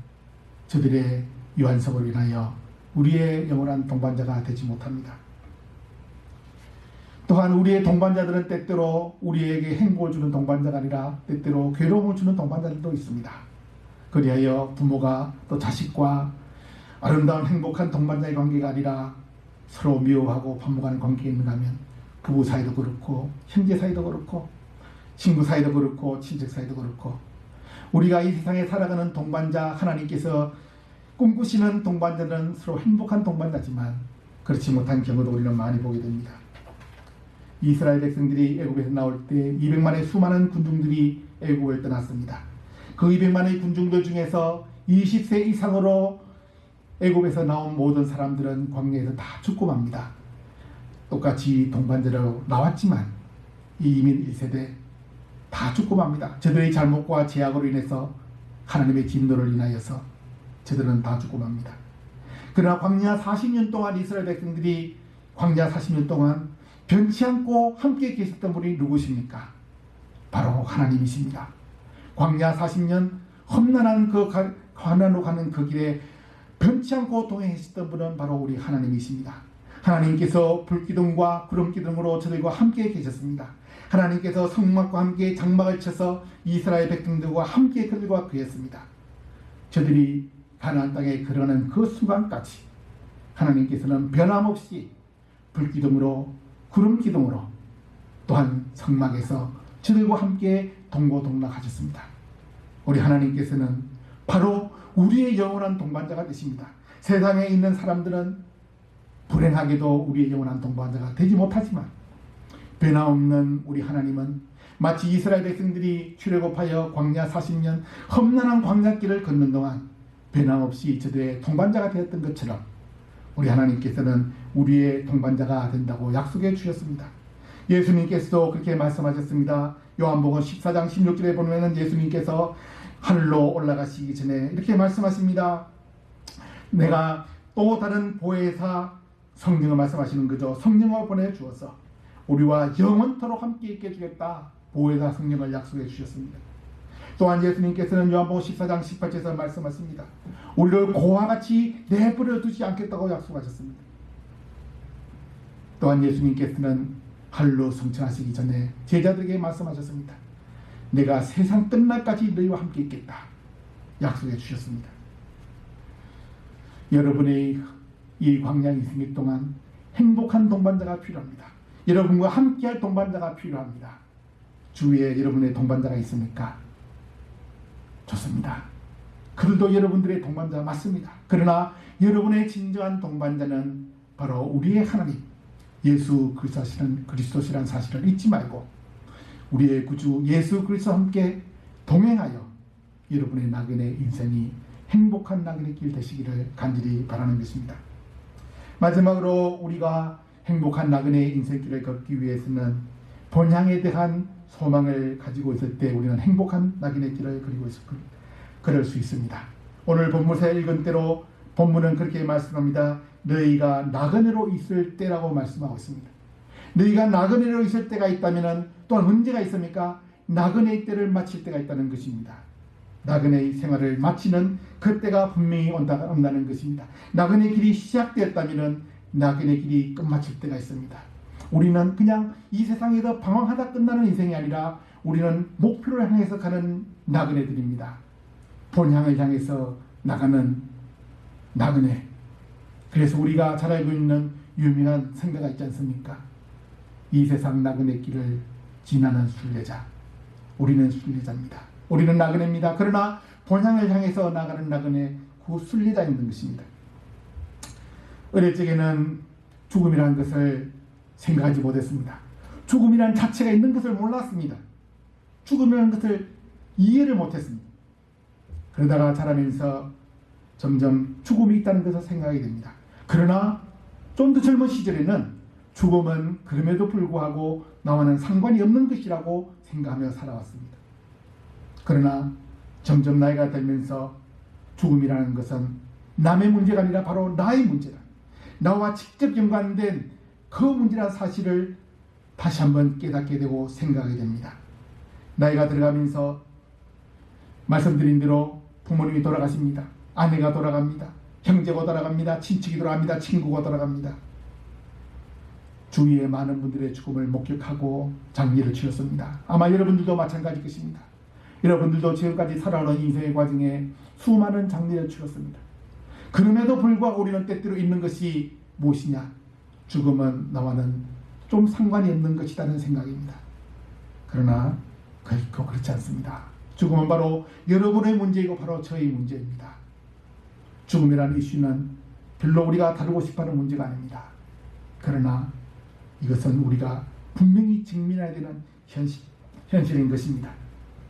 저들의 유한석으로 인하여 우리의 영원한 동반자가 되지 못합니다. 또한 우리의 동반자들은 때때로 우리에게 행복을 주는 동반자가 아니라 때때로 괴로움을 주는 동반자들도 있습니다. 그리하여 부모가 또 자식과 아름다운 행복한 동반자의 관계가 아니라 서로 미워하고 반목하는 관계가 있는가 하면 부부 사이도 그렇고 형제 사이도 그렇고 친구 사이도 그렇고 친척 사이도 그렇고 우리가 이 세상에 살아가는 동반자, 하나님께서 꿈꾸시는 동반자는 서로 행복한 동반자지만 그렇지 못한 경우도 우리는 많이 보게 됩니다. 이스라엘 백성들이 애굽에서 나올 때 200만의 수많은 군중들이 애굽을 떠났습니다. 그 200만의 군중들 중에서 20세 이상으로 애굽에서 나온 모든 사람들은 광야에서 다 죽고 맙니다. 똑같이 동반자로 나왔지만 이 이민 1세대 다 죽고 맙니다. 저들의 잘못과 죄악으로 인해서 하나님의 진노를 인하여서 저들은 다 죽고 맙니다. 그러나 광야 40년 동안 이스라엘 백성들이 광야 40년 동안 변치 않고 함께 계셨던 분이 누구십니까? 바로 하나님이십니다. 광야 40년 험난한 그 가나안으로 가는 그 길에 변치 않고 동행하셨던 분은 바로 우리 하나님이십니다. 하나님께서 불기둥과 구름기둥으로 저들과 함께 계셨습니다. 하나님께서 성막과 함께 장막을 쳐서 이스라엘 백성들과 함께 그들과 그였습니다. 저들이 가나안 땅에 걸어가는 그 순간까지 하나님께서는 변함없이 불기둥으로 구름기둥으로 또한 성막에서 저들과 함께 동고동락하셨습니다. 우리 하나님께서는 바로 우리의 영원한 동반자가 되십니다. 세상에 있는 사람들은 불행하게도 우리의 영원한 동반자가 되지 못하지만 변함없는 우리 하나님은 마치 이스라엘 백성들이 출애굽하여 광야 40년 험난한 광야길을 걷는 동안 변함없이 저들의 동반자가 되었던 것처럼 우리 하나님께서는 우리의 동반자가 된다고 약속해 주셨습니다. 예수님께서도 그렇게 말씀하셨습니다. 요한복음 14장 16절에 보면 예수님께서 하늘로 올라가시기 전에 이렇게 말씀하십니다. 내가 또 다른 보혜사 성령을 말씀하시는 거죠. 성령을 보내주어서 우리와 영원토록 함께 있게 해주겠다. 보혜사 성령을 약속해 주셨습니다. 또한 예수님께서는 요한복음 14장 18절에서 말씀하십니다. 우리를 고와 같이 내버려 두지 않겠다고 약속하셨습니다. 또한 예수님께서는 하늘로 승천하시기 전에 제자들에게 말씀하셨습니다. 내가 세상 끝날까지 너희와 함께 있겠다. 약속해 주셨습니다. 여러분의 이 광야 인생 동안 행복한 동반자가 필요합니다. 여러분과 함께할 동반자가 필요합니다. 주위에 여러분의 동반자가 있습니까? 좋습니다. 그들도 여러분들의 동반자 맞습니다. 그러나 여러분의 진정한 동반자는 바로 우리의 하나님 예수 그리스도시라는 사실을 잊지 말고 우리의 구주 예수 그리스도와 함께 동행하여 여러분의 나그네 인생이 행복한 나그네 길 되시기를 간절히 바라는 것입니다. 마지막으로 우리가 행복한 나그네 인생길을 걷기 위해서는 본향에 대한 소망을 가지고 있을 때 우리는 행복한 나그네 길을 걸을 수 있습니다. 오늘 본문에서 읽은 대로 본문은 그렇게 말씀합니다. 너희가 나그네로 있을 때라고 말씀하고 있습니다. 너희가 나그네로 있을 때가 있다면 또한 문제가 있습니까? 나그네의 때를 마칠 때가 있다는 것입니다. 나그네의 생활을 마치는 그때가 분명히 온다는 것입니다. 나그네 길이 시작되었다면 나그네 길이 끝마칠 때가 있습니다. 우리는 그냥 이 세상에서 방황하다 끝나는 인생이 아니라 우리는 목표를 향해서 가는 나그네들입니다. 본향을 향해서 나가는 나그네. 그래서 우리가 잘 알고 있는 유명한 생가가 있지 않습니까? 이 세상 나그네 길을 지나는 순례자. 우리는 순례자입니다. 우리는 나그네입니다. 그러나 본향을 향해서 나가는 나그네 그 순례자인 것입니다. 어릴 적에는 죽음이라는 것을 생각하지 못했습니다. 죽음이라는 자체가 있는 것을 몰랐습니다. 죽음이라는 것을 이해를 못했습니다. 그러다가 자라면서 점점 죽음이 있다는 것을 생각하게 됩니다. 그러나 좀 더 젊은 시절에는 죽음은 그럼에도 불구하고 나와는 상관이 없는 것이라고 생각하며 살아왔습니다. 그러나 점점 나이가 들면서 죽음이라는 것은 남의 문제가 아니라 바로 나의 문제다. 나와 직접 연관된 그 문제라는 사실을 다시 한번 깨닫게 되고 생각하게 됩니다. 나이가 들어가면서 말씀드린 대로 부모님이 돌아가십니다. 아내가 돌아갑니다. 형제가 돌아갑니다. 친척이 돌아갑니다. 친구가 돌아갑니다. 주위에 많은 분들의 죽음을 목격하고 장례를 치렀습니다. 아마 여러분들도 마찬가지일 것입니다. 여러분들도 지금까지 살아오는 인생의 과정에 수많은 장례를 치렀습니다. 그럼에도 불구하고 우리는 때때로 있는 것이 무엇이냐? 죽음은 나와는 좀 상관이 없는 것이라는 생각입니다. 그러나 결코 그렇지 않습니다. 죽음은 바로 여러분의 문제이고 바로 저의 문제입니다. 죽음이라는 이슈는 별로 우리가 다루고 싶어하는 문제가 아닙니다. 그러나 이것은 우리가 분명히 직면해야 되는 현실인 것입니다.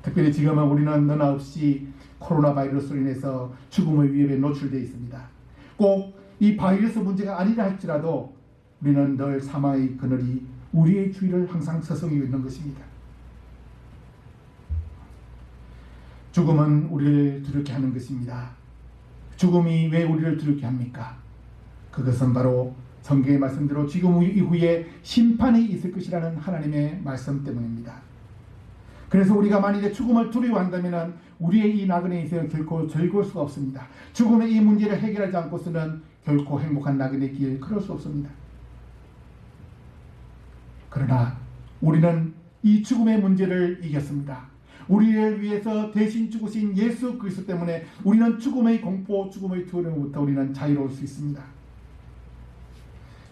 특별히 지금은 우리는 너나 없이 코로나 바이러스로 인해서 죽음의 위협에 노출되어 있습니다. 꼭 이 바이러스 문제가 아니라 할지라도 우리는 늘 사망의 그늘이 우리의 주위를 항상 서성이고 있는 것입니다. 죽음은 우리를 두렵게 하는 것입니다. 죽음이 왜 우리를 두렵게 합니까? 그것은 바로 성경의 말씀대로 죽음 이후에 심판이 있을 것이라는 하나님의 말씀 때문입니다. 그래서 우리가 만일에 죽음을 두려워한다면 우리의 이 나그네 인생은 결코 즐거울 수가 없습니다. 죽음의 이 문제를 해결하지 않고서는 결코 행복한 나그네 길 걸을 수 없습니다. 그러나 우리는 이 죽음의 문제를 이겼습니다. 우리를 위해서 대신 죽으신 예수 그리스도 때문에 우리는 죽음의 공포, 죽음의 두려움부터 우리는 자유로울 수 있습니다.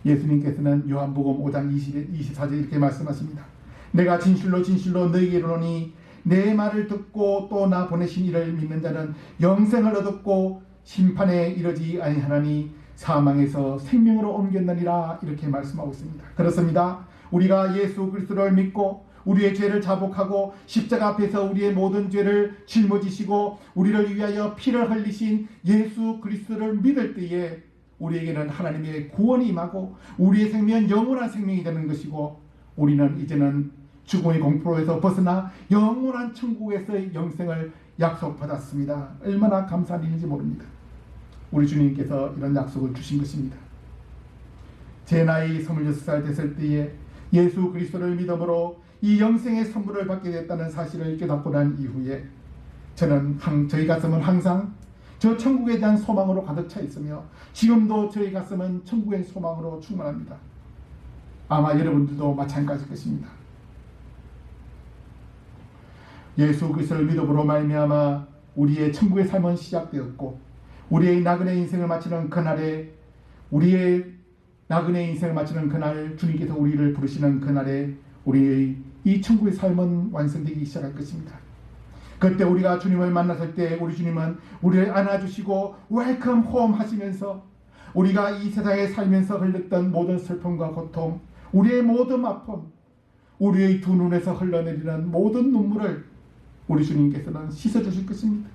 예수님께서는 요한복음 5장 24절 이렇게 말씀하십니다. 내가 진실로 진실로 너희에게 이르노니 내 말을 듣고 또 나 보내신 이를 믿는 자는 영생을 얻었고 심판에 이르지 아니하나니 사망에서 생명으로 옮겼느니라 이렇게 말씀하고 있습니다. 그렇습니다. 우리가 예수 그리스도를 믿고 우리의 죄를 자복하고 십자가 앞에서 우리의 모든 죄를 짊어지시고 우리를 위하여 피를 흘리신 예수 그리스도를 믿을 때에 우리에게는 하나님의 구원이 임하고 우리의 생명은 영원한 생명이 되는 것이고 우리는 이제는 죽음의 공포로에서 벗어나 영원한 천국에서의 영생을 약속받았습니다. 얼마나 감사한 일인지 모릅니다. 우리 주님께서 이런 약속을 주신 것입니다. 제 나이 26살 됐을 때에 예수 그리스도를 믿음으로 이 영생의 선물을 받게 됐다는 사실을 깨닫고 난 이후에 저희 가슴은 항상 저 천국에 대한 소망으로 가득 차 있으며 지금도 저희 가슴은 천국의 소망으로 충만합니다. 아마 여러분들도 마찬가지일 것입니다. 예수 그리스도를 믿음으로 말미암아 우리의 천국의 삶은 시작되었고 우리의 나그네 인생을 마치는 그날에 우리의 나그네 인생을 마치는 그날 주님께서 우리를 부르시는 그날에 우리의 이 천국의 삶은 완성되기 시작할 것입니다. 그때 우리가 주님을 만났을 때 우리 주님은 우리를 안아주시고 웰컴 홈 하시면서 우리가 이 세상에 살면서 흘렸던 모든 슬픔과 고통 우리의 모든 아픔 우리의 두 눈에서 흘러내리는 모든 눈물을 우리 주님께서는 씻어주실 것입니다.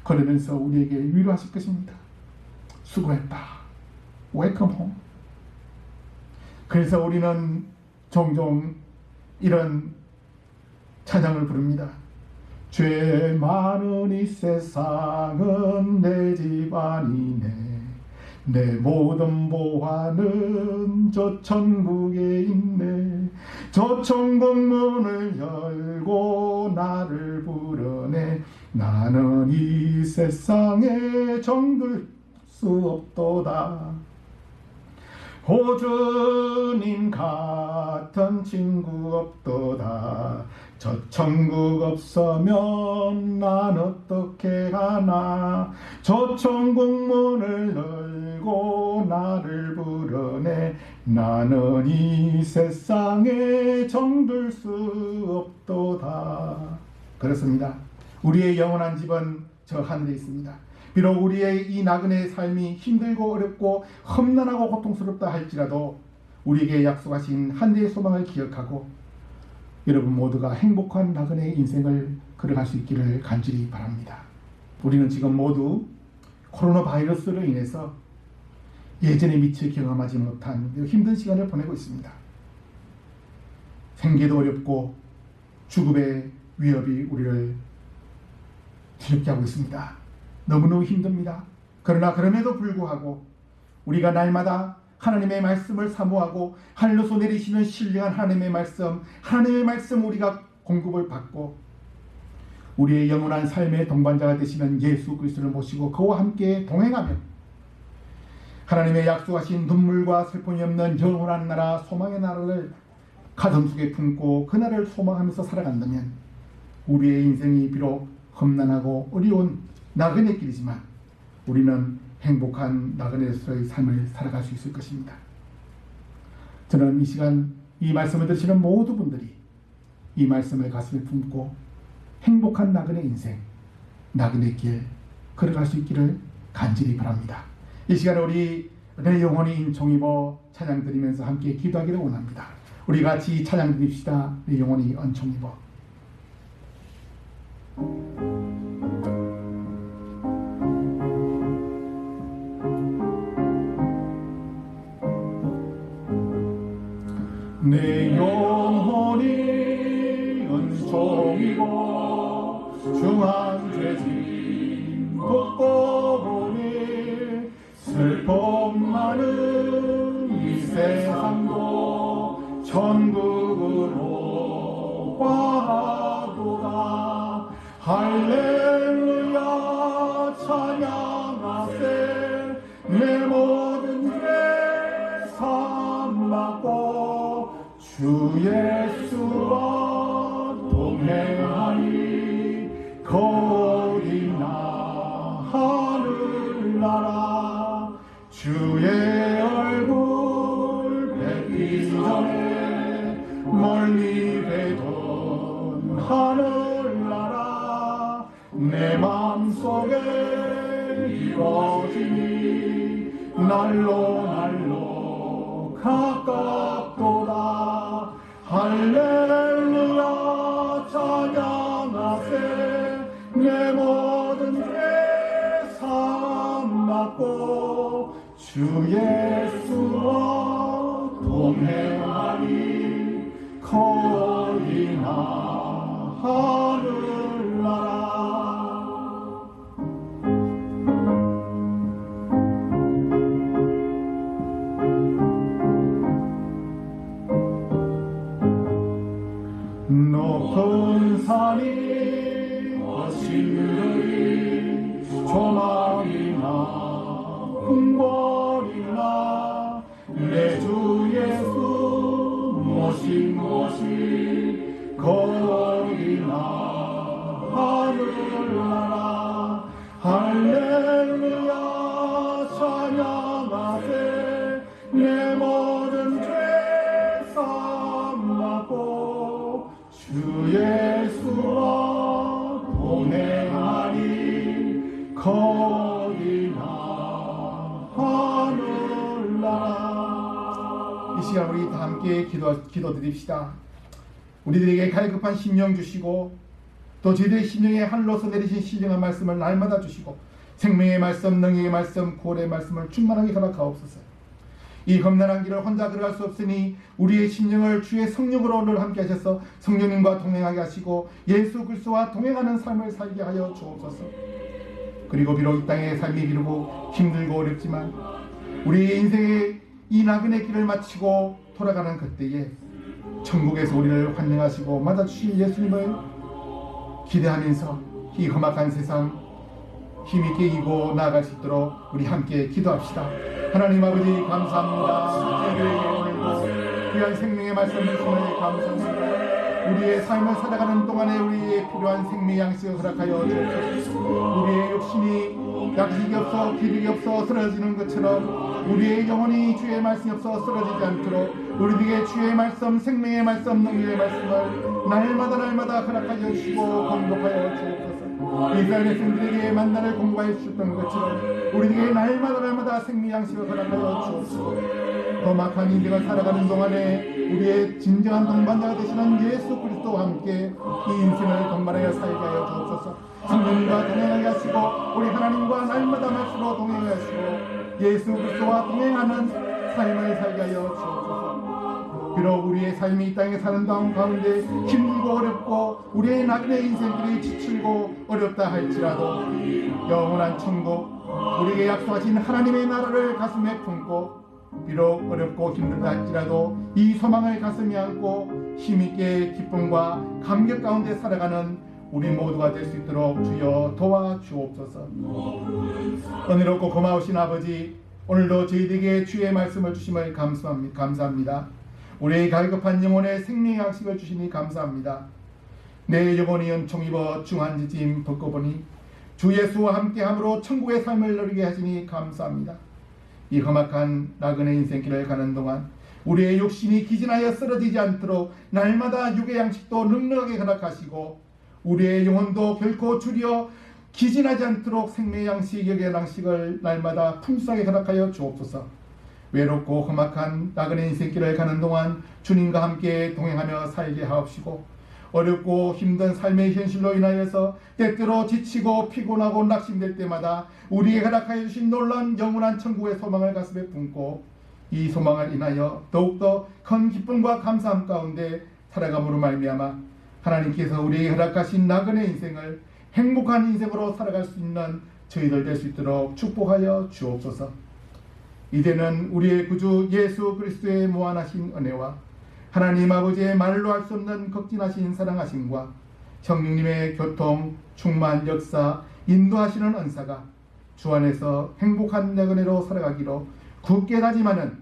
그러면서 우리에게 위로하실 것입니다. 수고했다. 웰컴 홈. 그래서 우리는 종종 이런 찬양을 부릅니다. 죄 많은 이 세상은 내 집안이네. 내 모든 보화는 저 천국에 있네. 저 천국 문을 열고 나를 부르네. 나는 이 세상에 정들 수 없도다. 오 주님 같은 친구 없도다. 저 천국 없으면 난 어떻게 하나. 저 천국 문을 열고 나를 부르네. 나는 이 세상에 정들 수 없도다. 그렇습니다. 우리의 영원한 집은 저 하늘에 있습니다. 비록 우리의 이 나그네의 삶이 힘들고 어렵고 험난하고 고통스럽다 할지라도 우리에게 약속하신 하늘의 소망을 기억하고 여러분 모두가 행복한 나그네의 인생을 걸어갈 수 있기를 간절히 바랍니다. 우리는 지금 모두 코로나 바이러스로 인해서 예전에 미처 경험하지 못한 힘든 시간을 보내고 있습니다. 생계도 어렵고 죽음의 위협이 우리를 두렵게 하고 있습니다. 너무너무 힘듭니다. 그러나 그럼에도 불구하고 우리가 날마다 하나님의 말씀을 사모하고 하늘로서 내리시는 신령한 하나님의 말씀 우리가 공급을 받고 우리의 영원한 삶의 동반자가 되시는 예수 그리스도를 모시고 그와 함께 동행하며 하나님의 약속하신 눈물과 슬픔이 없는 영원한 나라 소망의 나라를 가슴속에 품고 그 나라를 소망하면서 살아간다면 우리의 인생이 비록 험난하고 어려운 나그네 길이지만 우리는 행복한 나그네로서의 삶을 살아갈 수 있을 것입니다. 저는 이 시간 이 말씀을 들으시는 모든 분들이 이 말씀을 가슴에 품고 행복한 나그네 인생, 나그네 길 걸어갈 수 있기를 간절히 바랍니다. 이 시간에 우리 내 영혼이 은총 입어 찬양 드리면서 함께 기도하기를 원합니다. 우리 같이 찬양 드립시다. 내 영혼이 은총 입어. 내 영혼이 은총이고 중한 죄짐 벗고 보니 슬픔 많은 이 세상도 천국으로 가도다. 할렐루야 찬양하세. 내 모든 죄 사함받고 주 예수와 동행하니 거리나 하늘나라. 주의 얼굴 뵙기 전에 멀리 뵈던 하늘나라. 내 맘속에 이루어지니 날로 가깝도다. 할렐루야 찬양하세. 내 모든 죄 사함받고 주 예수와 동행하니 거리나 하늘나라. 높은 산이 거칠으니 조망이나 궁궐이나 내 주 예수 모신 곳이 거리나 하늘나라. 할렐루야 찬양하세. 내 모든 죄 사함받고 주 예수와 동행하니 거리나 하늘나라. 이 시간 우리 다 함께 기도드립시다. 우리들에게 갈급한 심령 주시고 또 저희들의 심령에 하늘로서 내리신 신령한 말씀을 날마다 주시고 생명의 말씀, 능력의 말씀, 구원의 말씀을 충만하게 허락하옵소서. 이 험난한 길을 혼자 걸어갈 수 없으니 우리의 심령을 주의 성령으로 늘 함께 하셔서 성령님과 동행하게 하시고 예수 그리스도와 동행하는 삶을 살게 하여 주옵소서. 그리고 비록 이 땅의 삶이 비르고 힘들고 어렵지만 우리의 인생의 이 나그네 길을 마치고 돌아가는 그때에 천국에서 우리를 환영하시고 맞아주실 예수님을 기대하면서 이 험악한 세상 힘있게 이고 나아갈 수 있도록 우리 함께 기도합시다. 하나님 아버지 감사합니다. 저희들에게 오늘도 귀한 생명의 말씀 주심을 감사합니다. 우리의 삶을 살아가는 동안에 우리의 필요한 생명의 양식을 허락하여 주옵소서. 우리의 욕심이 양식이 없어 기력이 없어 쓰러지는 것처럼 우리의 영혼이 주의 말씀이 없어 쓰러지지 않도록 우리에게 주의 말씀, 생명의 말씀, 능력의 말씀을 날마다 허락하여 주시고 공급하여 주옵소서. 이스라엘 백성들에게 만나를 공부하여 주셨던 것처럼 우리에게 날마다 생명 양식을 허락하여 주옵소서. 험악한 인생을 살아가는 동안에 우리의 진정한 동반자가 되시는 예수 그리스도와 함께 이 인생을 동반하여 살게 하여 주옵소서. 성령님과 동행하게 하시고 우리 하나님과 날마다 말씀으로 동행하게 하시고 예수 그리스도와 동행하는 삶을 살게 하여 주옵소서. 비록 우리의 삶이 이 땅에 사는 가운데 힘들고 어렵고 우리의 나그네 인생들이 지칠고 어렵다 할지라도 영원한 천국 우리에게 약속하신 하나님의 나라를 가슴에 품고 비록 어렵고 힘들다 할지라도 이 소망을 가슴에 안고 힘있게 기쁨과 감격 가운데 살아가는 우리 모두가 될 수 있도록 주여 도와주옵소서. 은혜롭고 고마우신 아버지, 오늘도 저희들에게 주의 말씀을 주심을 감사합니다. 우리의 갈급한 영혼에 생명의 양식을 주시니 감사합니다. 내 영혼이 은총 입어 중한 짐 벗고 보니 주 예수와 함께함으로 천국의 삶을 누리게 하시니 감사합니다. 이 험악한 나그네 인생길을 가는 동안 우리의 욕심이 기진하여 쓰러지지 않도록 날마다 육의 양식도 넉넉하게 허락하시고 우리의 영혼도 결코 줄여 기진하지 않도록 생명의 양식 여기의 양식을 날마다 품싸게 허락하여 주옵소서. 외롭고 험악한 나그네 인생길을 가는 동안 주님과 함께 동행하며 살게 하옵시고, 어렵고 힘든 삶의 현실로 인하여서 때때로 지치고 피곤하고 낙심될 때마다 우리에게 허락하여 주신 놀라운 영원한 천국의 소망을 가슴에 품고, 이 소망을 인하여 더욱더 큰 기쁨과 감사함 가운데 살아감으로 말미암아 하나님께서 우리에게 허락하신 나그네 인생을 행복한 인생으로 살아갈 수 있는 저희들 될 수 있도록 축복하여 주옵소서. 이제는 우리의 구주 예수 그리스도의 무한하신 은혜와 하나님 아버지의 말로 할 수 없는 극진하신 사랑하심과 성령님의 교통, 충만, 역사, 인도하시는 은사가 주 안에서 행복한 나그네로 살아가기로 굳게 다짐하는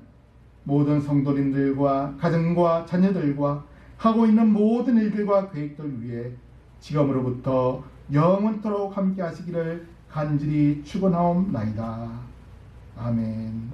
모든 성도님들과 가정과 자녀들과 하고 있는 모든 일들과 계획들 위해 지금으로부터 영원토록 함께 하시기를 간절히 축원하옵나이다. 아멘.